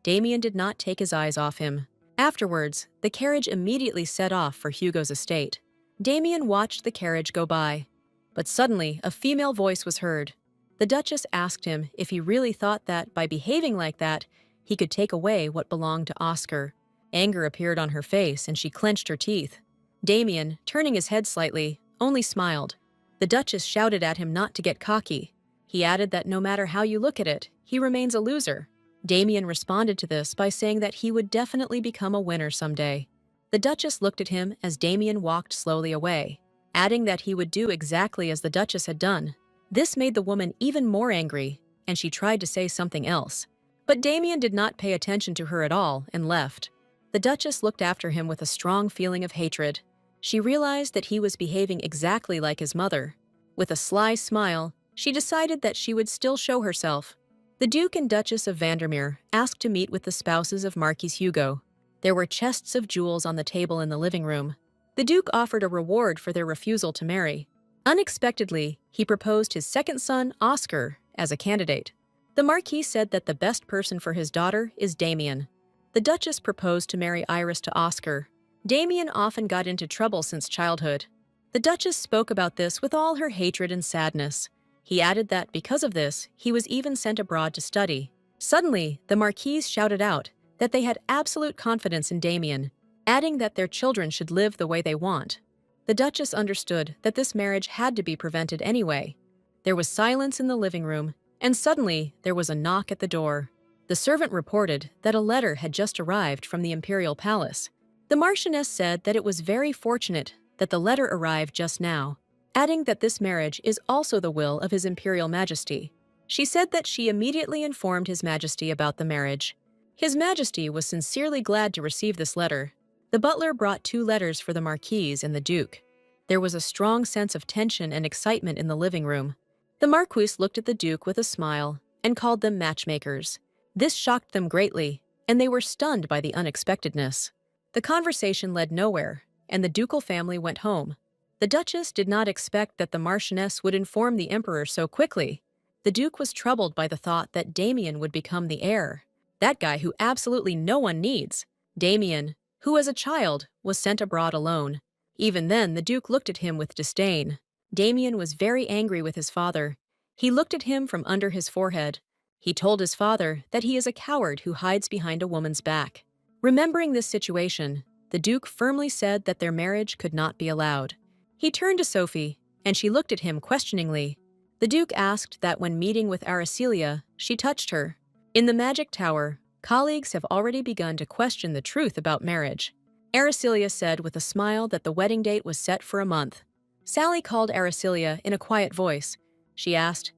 Damien did not take his eyes off him. Afterwards, the carriage immediately set off for Hugo's estate. Damien watched the carriage go by. But suddenly, a female voice was heard. The Duchess asked him if he really thought that, by behaving like that, he could take away what belonged to Oscar. Anger appeared on her face and she clenched her teeth. Damien, turning his head slightly, only smiled. The Duchess shouted at him not to get cocky. He added that no matter how you look at it, he remains a loser. Damien responded to this by saying that he would definitely become a winner someday. The Duchess looked at him as Damien walked slowly away, adding that he would do exactly as the Duchess had done. This made the woman even more angry, and she tried to say something else. But Damien did not pay attention to her at all and left. The Duchess looked after him with a strong feeling of hatred. She realized that he was behaving exactly like his mother. With a sly smile, she decided that she would still show herself. The Duke and Duchess of Vandermeer asked to meet with the spouses of Marquis Hugo. There were chests of jewels on the table in the living room. The Duke offered a reward for their refusal to marry. Unexpectedly, he proposed his second son, Oscar, as a candidate. The Marquis said that the best person for his daughter is Damien. The Duchess proposed to marry Iris to Oscar. Damien often got into trouble since childhood. The Duchess spoke about this with all her hatred and sadness. He added that because of this, he was even sent abroad to study. Suddenly, the Marquise shouted out that they had absolute confidence in Damien, adding that their children should live the way they want. The Duchess understood that this marriage had to be prevented anyway. There was silence in the living room, and suddenly there was a knock at the door. The servant reported that a letter had just arrived from the imperial palace. The Marchioness said that it was very fortunate that the letter arrived just now, adding that this marriage is also the will of His Imperial Majesty. She said that she immediately informed His Majesty about the marriage. His Majesty was sincerely glad to receive this letter. The butler brought 2 letters for the Marquise and the Duke. There was a strong sense of tension and excitement in the living room. The Marquise looked at the Duke with a smile and called them matchmakers. This shocked them greatly, and they were stunned by the unexpectedness. The conversation led nowhere, and the ducal family went home. The Duchess did not expect that the Marchioness would inform the Emperor so quickly. The Duke was troubled by the thought that Damien would become the heir. That guy who absolutely no one needs. Damien, who as a child was sent abroad alone. Even then, the Duke looked at him with disdain. Damien was very angry with his father. He looked at him from under his forehead. He told his father that he is a coward who hides behind a woman's back. Remembering this situation, the Duke firmly said that their marriage could not be allowed. He turned to Sophie, and she looked at him questioningly. The Duke asked that when meeting with Aracelia, she touched her. In the Magic Tower, colleagues have already begun to question the truth about marriage. Aracelia said with a smile that the wedding date was set for a month. Sally called Aracelia in a quiet voice. She asked,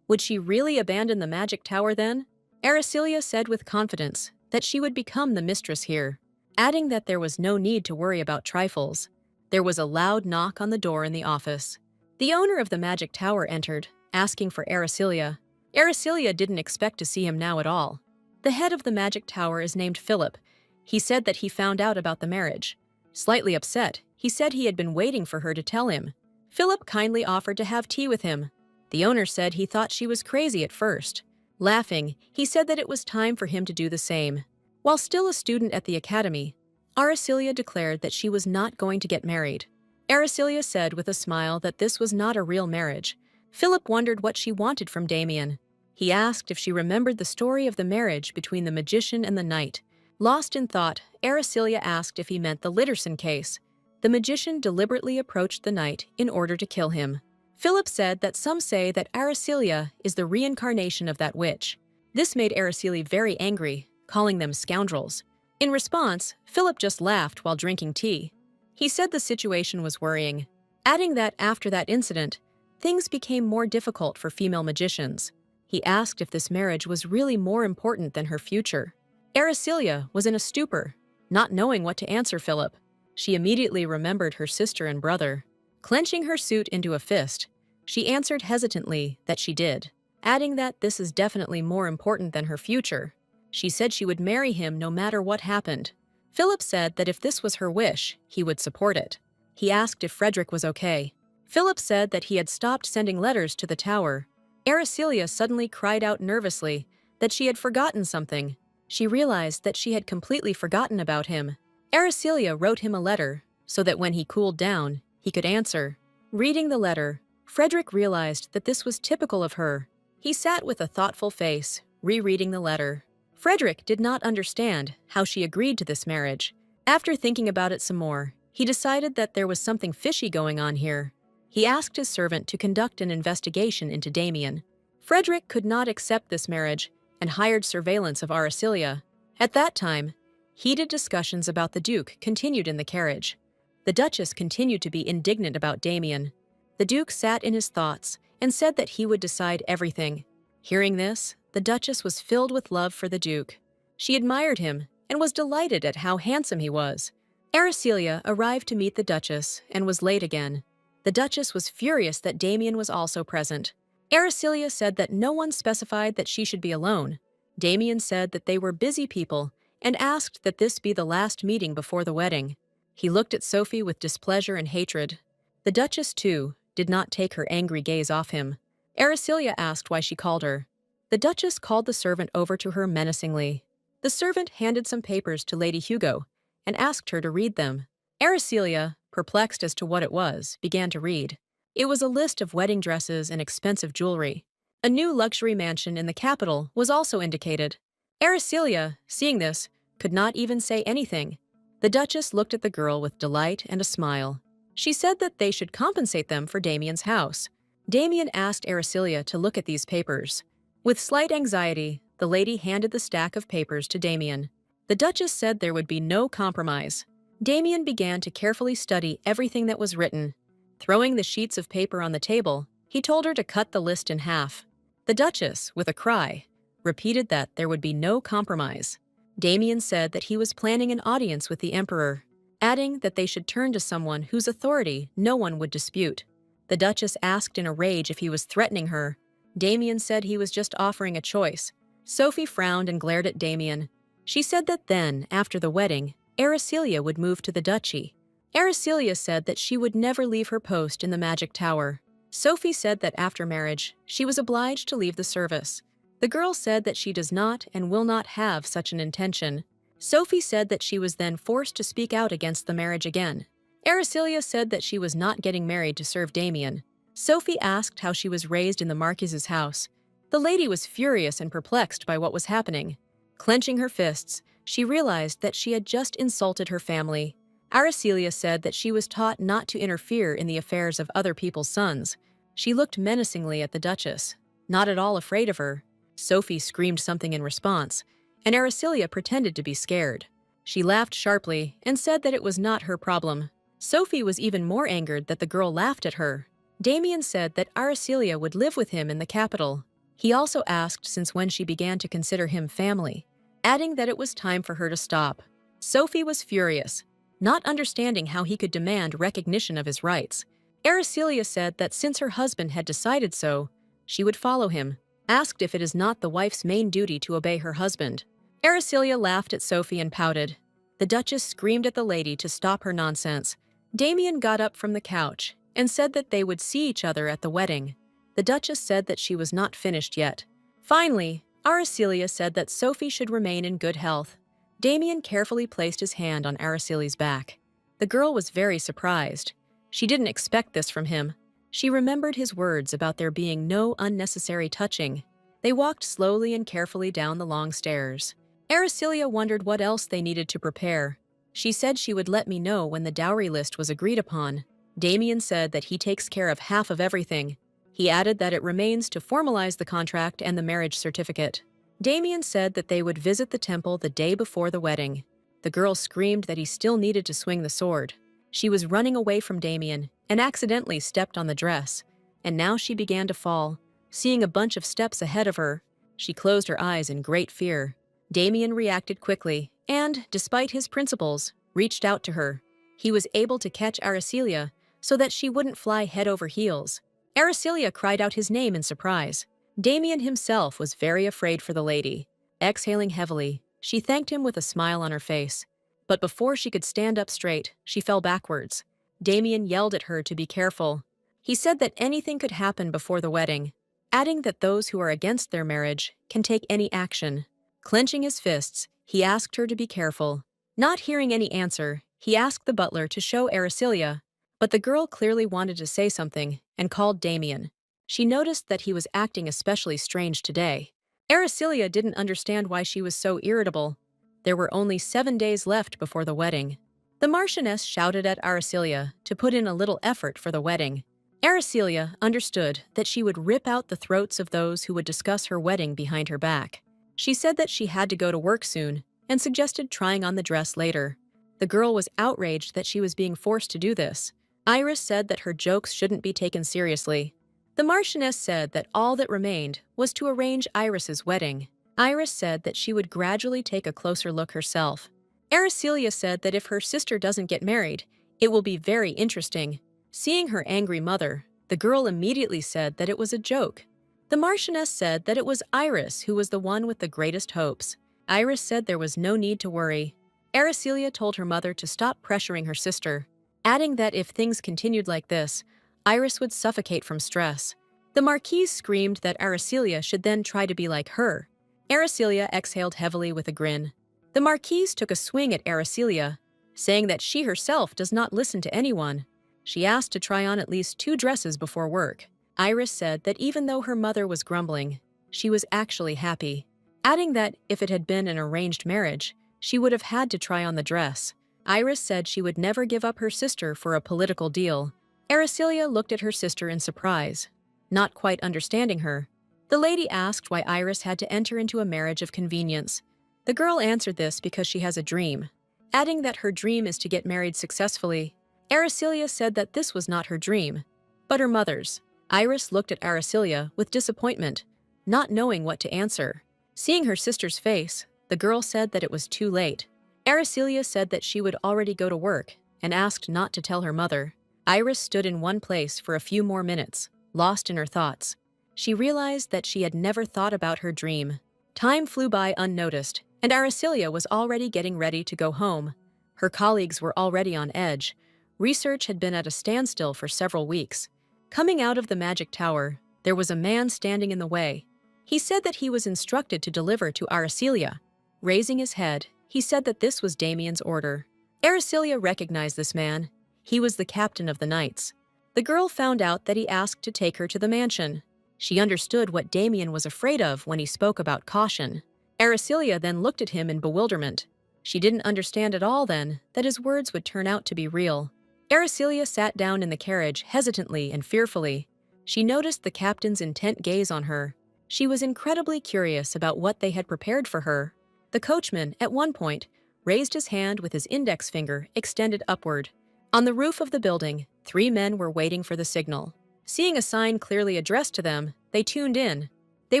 would she really abandon the Magic Tower then? Aracelia said with confidence that she would become the mistress here, adding that there was no need to worry about trifles. There was a loud knock on the door in the office. The owner of the Magic Tower entered, asking for Aracelia. Aracelia didn't expect to see him now at all. The head of the Magic Tower is named Philip. He said that he found out about the marriage. Slightly upset, he said he had been waiting for her to tell him. Philip kindly offered to have tea with him. The owner said he thought she was crazy at first. Laughing, he said that it was time for him to do the same. While still a student at the academy, Aracelia declared that she was not going to get married. Aracelia said with a smile that this was not a real marriage. Philip wondered what she wanted from Damien. He asked if she remembered the story of the marriage between the magician and the knight. Lost in thought, Aracelia asked if he meant the Litterson case. The magician deliberately approached the knight in order to kill him. Philip said that some say that Aracelia is the reincarnation of that witch. This made Aracelia very angry, calling them scoundrels. In response, Philip just laughed while drinking tea. He said the situation was worrying, adding that after that incident, things became more difficult for female magicians. He asked if this marriage was really more important than her future. Aracelia was in a stupor, not knowing what to answer Philip. She immediately remembered her sister and brother. Clenching her suit into a fist, she answered hesitantly that she did, adding that this is definitely more important than her future. She said she would marry him no matter what happened. Philip said that if this was her wish, he would support it. He asked if Frederick was okay. Philip said that he had stopped sending letters to the tower. Aracelia suddenly cried out nervously that she had forgotten something. She realized that she had completely forgotten about him. Aracelia wrote him a letter so that when he cooled down, he could answer. Reading the letter, Frederick realized that this was typical of her. He sat with a thoughtful face, rereading the letter. Frederick did not understand how she agreed to this marriage. After thinking about it some more, he decided that there was something fishy going on here. He asked his servant to conduct an investigation into Damien. Frederick could not accept this marriage and hired surveillance of Aracelia. At that time, heated discussions about the Duke continued in the carriage. The Duchess continued to be indignant about Damien. The Duke sat in his thoughts and said that he would decide everything. Hearing this, the Duchess was filled with love for the Duke. She admired him and was delighted at how handsome he was. Aracelia arrived to meet the Duchess and was late again. The Duchess was furious that Damien was also present. Aracelia said that no one specified that she should be alone. Damien said that they were busy people and asked that this be the last meeting before the wedding. He looked at Sophie with displeasure and hatred. The Duchess, too, did not take her angry gaze off him. Aracelia asked why she called her. The Duchess called the servant over to her menacingly. The servant handed some papers to Lady Hugo and asked her to read them. Aracelia, perplexed as to what it was, began to read. It was a list of wedding dresses and expensive jewelry. A new luxury mansion in the capital was also indicated. Araceliya, seeing this, could not even say anything. The Duchess looked at the girl with delight and a smile. She said that they should compensate them for Damien's house. Damien asked Araceliya to look at these papers. With slight anxiety, the lady handed the stack of papers to Damien. The Duchess said there would be no compromise. Damien began to carefully study everything that was written. Throwing the sheets of paper on the table, he told her to cut the list in half. The Duchess, with a cry, repeated that there would be no compromise. Damien said that he was planning an audience with the Emperor, adding that they should turn to someone whose authority no one would dispute. The Duchess asked in a rage if he was threatening her. Damien said he was just offering a choice. Sophie frowned and glared at Damien. She said that then, after the wedding, Araceliya would move to the duchy. Araceliya said that she would never leave her post in the magic tower. Sophie said that after marriage, she was obliged to leave the service. The girl said that she does not and will not have such an intention. Sophie said that she was then forced to speak out against the marriage again. Araceliya said that she was not getting married to serve Damien. Sophie asked how she was raised in the Marquis's house. The lady was furious and perplexed by what was happening. Clenching her fists, she realized that she had just insulted her family. Araceliya said that she was taught not to interfere in the affairs of other people's sons. She looked menacingly at the Duchess, not at all afraid of her. Sophie screamed something in response, and Araceliya pretended to be scared. She laughed sharply and said that it was not her problem. Sophie was even more angered that the girl laughed at her. Damien said that Araceliya would live with him in the capital. He also asked since when she began to consider him family, adding that it was time for her to stop. Sophie was furious, not understanding how he could demand recognition of his rights. Araceliya said that since her husband had decided so, she would follow him, asked if it is not the wife's main duty to obey her husband. Araceliya laughed at Sophie and pouted. The Duchess screamed at the lady to stop her nonsense. Damien got up from the couch and said that they would see each other at the wedding. The Duchess said that she was not finished yet. Finally, Araceliya said that Sophie should remain in good health. Damien carefully placed his hand on Aracelia's back. The girl was very surprised. She didn't expect this from him. She remembered his words about there being no unnecessary touching. They walked slowly and carefully down the long stairs. Araceliya wondered what else they needed to prepare. She said she would let me know when the dowry list was agreed upon. Damien said that he takes care of half of everything. He added that it remains to formalize the contract and the marriage certificate. Damien said that they would visit the temple the day before the wedding. The girl screamed that he still needed to swing the sword. She was running away from Damien and accidentally stepped on the dress, and now she began to fall. Seeing a bunch of steps ahead of her, she closed her eyes in great fear. Damien reacted quickly and, despite his principles, reached out to her. He was able to catch Araceliya so that she wouldn't fly head over heels. Araceliya cried out his name in surprise. Damien himself was very afraid for the lady. Exhaling heavily, she thanked him with a smile on her face. But before she could stand up straight, she fell backwards. Damien yelled at her to be careful. He said that anything could happen before the wedding, adding that those who are against their marriage can take any action. Clenching his fists, he asked her to be careful. Not hearing any answer, he asked the butler to show Araceliya, but the girl clearly wanted to say something and called Damien. She noticed that he was acting especially strange today. Araceliya didn't understand why she was so irritable. There were only 7 days left before the wedding. The Marchioness shouted at Araceliya to put in a little effort for the wedding. Araceliya understood that she would rip out the throats of those who would discuss her wedding behind her back. She said that she had to go to work soon and suggested trying on the dress later. The girl was outraged that she was being forced to do this. Iris said that her jokes shouldn't be taken seriously. The Marchioness said that all that remained was to arrange Iris's wedding. Iris said that she would gradually take a closer look herself. Araceliya said that if her sister doesn't get married, it will be very interesting. Seeing her angry mother, the girl immediately said that it was a joke. The Marchioness said that it was Iris who was the one with the greatest hopes. Iris said there was no need to worry. Araceliya told her mother to stop pressuring her sister, adding that if things continued like this, Iris would suffocate from stress. The Marquise screamed that Araceliya should then try to be like her. Araceliya exhaled heavily with a grin. The Marquise took a swing at Araceliya, saying that she herself does not listen to anyone. She asked to try on at least 2 dresses before work. Iris said that even though her mother was grumbling, she was actually happy, adding that if it had been an arranged marriage, she would have had to try on the dress. Iris said she would never give up her sister for a political deal. Araceliya looked at her sister in surprise, not quite understanding her. The lady asked why Iris had to enter into a marriage of convenience. The girl answered this because she has a dream, adding that her dream is to get married successfully. Araceliya said that this was not her dream, but her mother's. Iris looked at Araceliya with disappointment, not knowing what to answer. Seeing her sister's face, the girl said that it was too late. Araceliya said that she would already go to work and asked not to tell her mother. Iris stood in one place for a few more minutes, lost in her thoughts. She realized that she had never thought about her dream. Time flew by unnoticed, and Araceliya was already getting ready to go home. Her colleagues were already on edge. Research had been at a standstill for several weeks. Coming out of the magic tower, there was a man standing in the way. He said that he was instructed to deliver to Araceliya. Raising his head, he said that this was Damien's order. Araceliya recognized this man. He was the captain of the knights. The girl found out that he asked to take her to the mansion. She understood what Damien was afraid of when he spoke about caution. Araceliya then looked at him in bewilderment. She didn't understand at all then that his words would turn out to be real. Araceliya sat down in the carriage hesitantly and fearfully. She noticed the captain's intent gaze on her. She was incredibly curious about what they had prepared for her. The coachman, at one point, raised his hand with his index finger extended upward. On the roof of the building, 3 men were waiting for the signal. Seeing a sign clearly addressed to them, they tuned in. They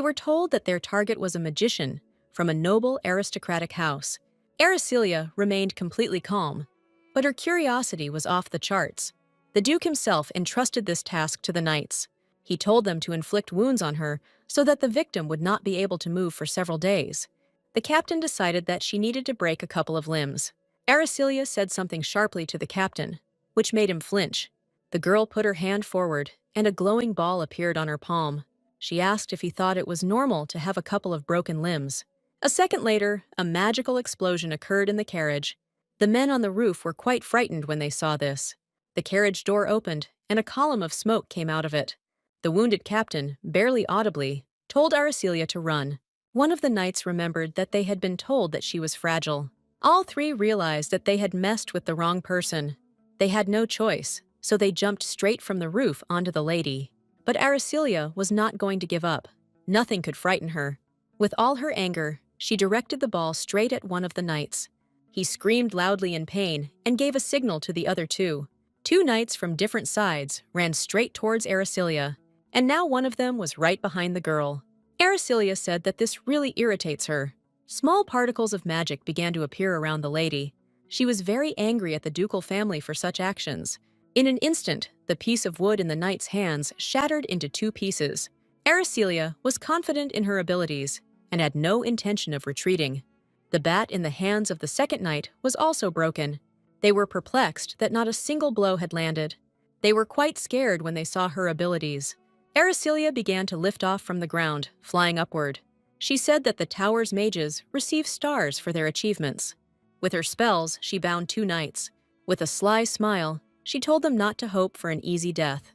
were told that their target was a magician from a noble aristocratic house. Araceliya remained completely calm, but her curiosity was off the charts. The Duke himself entrusted this task to the knights. He told them to inflict wounds on her so that the victim would not be able to move for several days. The captain decided that she needed to break a couple of limbs. Araceliya said something sharply to the captain, which made him flinch. The girl put her hand forward, and a glowing ball appeared on her palm. She asked if he thought it was normal to have a couple of broken limbs. A second later, a magical explosion occurred in the carriage. The men on the roof were quite frightened when they saw this. The carriage door opened, and a column of smoke came out of it. The wounded captain, barely audibly, told Araceliya to run. One of the knights remembered that they had been told that she was fragile. All 3 realized that they had messed with the wrong person. They had no choice, so they jumped straight from the roof onto the lady. But Araceliya was not going to give up. Nothing could frighten her. With all her anger, she directed the ball straight at one of the knights. He screamed loudly in pain and gave a signal to the other 2. 2 knights from different sides ran straight towards Araceliya, and now one of them was right behind the girl. Araceliya said that this really irritates her. Small particles of magic began to appear around the lady. She was very angry at the ducal family for such actions. In an instant, the piece of wood in the knight's hands shattered into 2 pieces. Araceliya was confident in her abilities and had no intention of retreating. The bat in the hands of the second knight was also broken. They were perplexed that not a single blow had landed. They were quite scared when they saw her abilities. Araceliya began to lift off from the ground, flying upward. She said that the tower's mages receive stars for their achievements. With her spells, she bound 2 knights. With a sly smile, she told them not to hope for an easy death.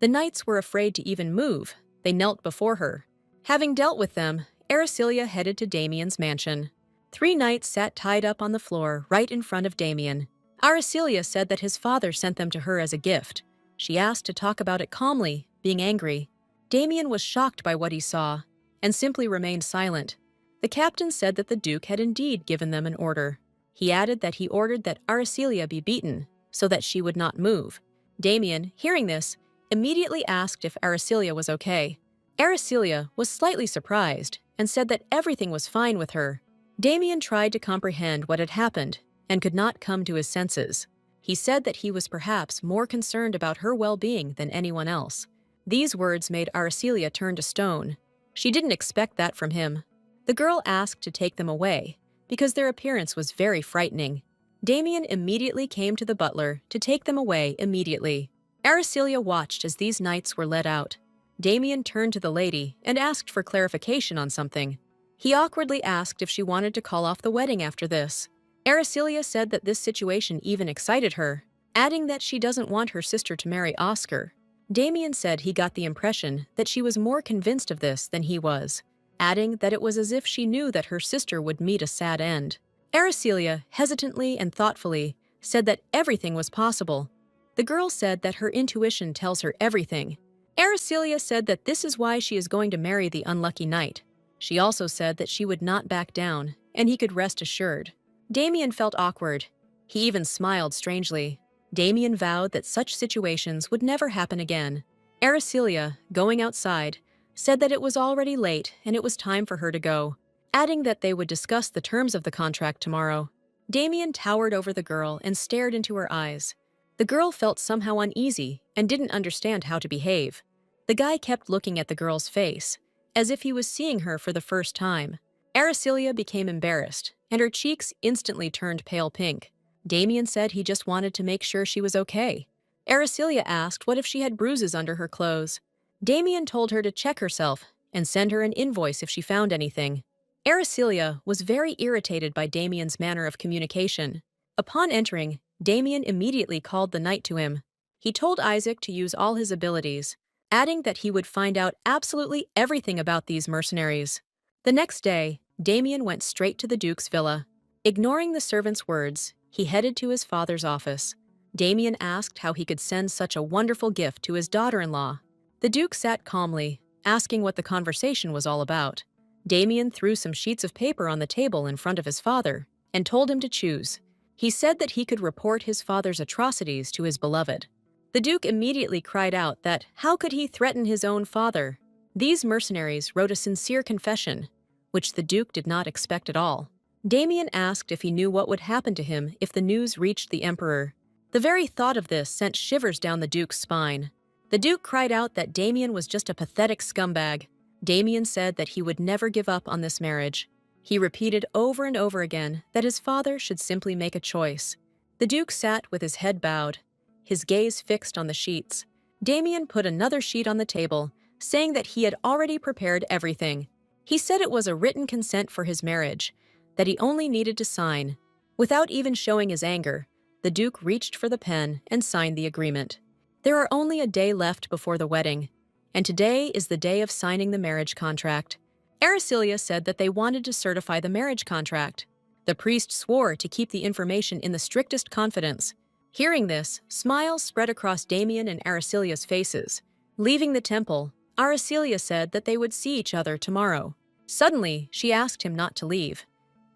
The knights were afraid to even move. They knelt before her. Having dealt with them, Araceliya headed to Damien's mansion. 3 knights sat tied up on the floor right in front of Damien. Araceliya said that his father sent them to her as a gift. She asked to talk about it calmly, being angry. Damien was shocked by what he saw and simply remained silent. The captain said that the Duke had indeed given them an order. He added that he ordered that Araceliya be beaten so that she would not move. Damien, hearing this, immediately asked if Araceliya was okay. Araceliya was slightly surprised and said that everything was fine with her. Damien tried to comprehend what had happened and could not come to his senses. He said that he was perhaps more concerned about her well-being than anyone else. These words made Araceliya turn to stone. She didn't expect that from him. The girl asked to take them away because their appearance was very frightening. Damien immediately came to the butler to take them away immediately. Araceliya watched as these knights were led out. Damien turned to the lady and asked for clarification on something. He awkwardly asked if she wanted to call off the wedding after this. Araceliya said that this situation even excited her, adding that she doesn't want her sister to marry Oscar. Damien said he got the impression that she was more convinced of this than he was, adding that it was as if she knew that her sister would meet a sad end. Aracelia, hesitantly and thoughtfully, said that everything was possible. The girl said that her intuition tells her everything. Aracelia said that this is why she is going to marry the unlucky knight. She also said that she would not back down, and he could rest assured. Damien felt awkward. He even smiled strangely. Damien vowed that such situations would never happen again. Aracelia, going outside, said that it was already late and it was time for her to go, adding that they would discuss the terms of the contract tomorrow. Damien towered over the girl and stared into her eyes. The girl felt somehow uneasy and didn't understand how to behave. The guy kept looking at the girl's face, as if he was seeing her for the first time. Aracelia became embarrassed, and her cheeks instantly turned pale pink. Damien said he just wanted to make sure she was okay. Aracelia asked what if she had bruises under her clothes. Damien told her to check herself and send her an invoice if she found anything. Aracelia was very irritated by Damien's manner of communication. Upon entering, Damien immediately called the knight to him. He told Isaac to use all his abilities, adding that he would find out absolutely everything about these mercenaries. The next day, Damien went straight to the Duke's villa. Ignoring the servant's words, he headed to his father's office. Damien asked how he could send such a wonderful gift to his daughter-in-law. The Duke sat calmly, asking what the conversation was all about. Damien threw some sheets of paper on the table in front of his father and told him to choose. He said that he could report his father's atrocities to his beloved. The Duke immediately cried out that how could he threaten his own father? These mercenaries wrote a sincere confession, which the Duke did not expect at all. Damien asked if he knew what would happen to him if the news reached the Emperor. The very thought of this sent shivers down the Duke's spine. The Duke cried out that Damien was just a pathetic scumbag. Damien said that he would never give up on this marriage. He repeated over and over again that his father should simply make a choice. The Duke sat with his head bowed, his gaze fixed on the sheets. Damien put another sheet on the table, saying that he had already prepared everything. He said it was a written consent for his marriage, that he only needed to sign. Without even showing his anger, the Duke reached for the pen and signed the agreement. There are only a day left before the wedding, and today is the day of signing the marriage contract. Aracelia said that they wanted to certify the marriage contract. The priest swore to keep the information in the strictest confidence. Hearing this, smiles spread across Damien and Aracelia's faces. Leaving the temple, Aracelia said that they would see each other tomorrow. Suddenly, she asked him not to leave.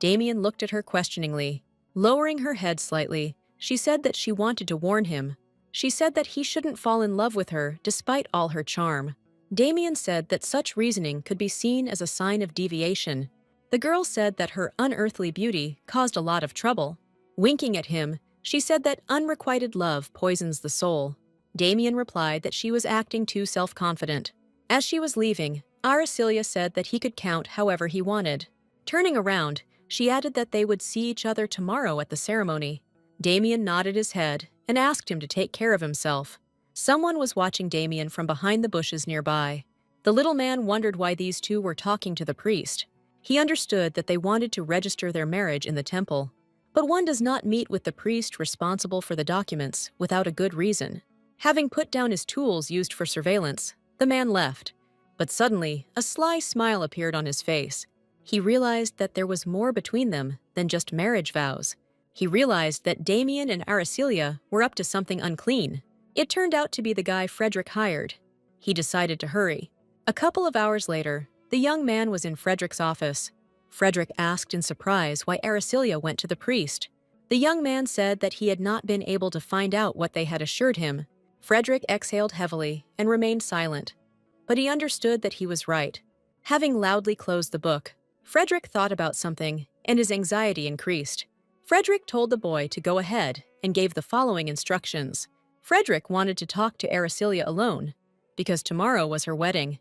Damien looked at her questioningly. Lowering her head slightly, she said that she wanted to warn him. She said that he shouldn't fall in love with her despite all her charm. Damien said that such reasoning could be seen as a sign of deviation. The girl said that her unearthly beauty caused a lot of trouble. Winking at him, she said that unrequited love poisons the soul. Damien replied that she was acting too self-confident. As she was leaving, Aracelia said that he could count however he wanted. Turning around, she added that they would see each other tomorrow at the ceremony. Damien nodded his head and asked him to take care of himself. Someone was watching Damien from behind the bushes nearby. The little man wondered why these two were talking to the priest. He understood that they wanted to register their marriage in the temple. But one does not meet with the priest responsible for the documents without a good reason. Having put down his tools used for surveillance, the man left. But suddenly, a sly smile appeared on his face. He realized that there was more between them than just marriage vows. He realized that Damien and Aracelia were up to something unclean. It turned out to be the guy Frederick hired. He decided to hurry. A couple of hours later, the young man was in Frederick's office. Frederick asked in surprise why Aracelia went to the priest. The young man said that he had not been able to find out what they had assured him. Frederick exhaled heavily and remained silent. But he understood that he was right. Having loudly closed the book, Frederick thought about something, and his anxiety increased. Frederick told the boy to go ahead and gave the following instructions. Frederick wanted to talk to Aracelia alone, because tomorrow was her wedding.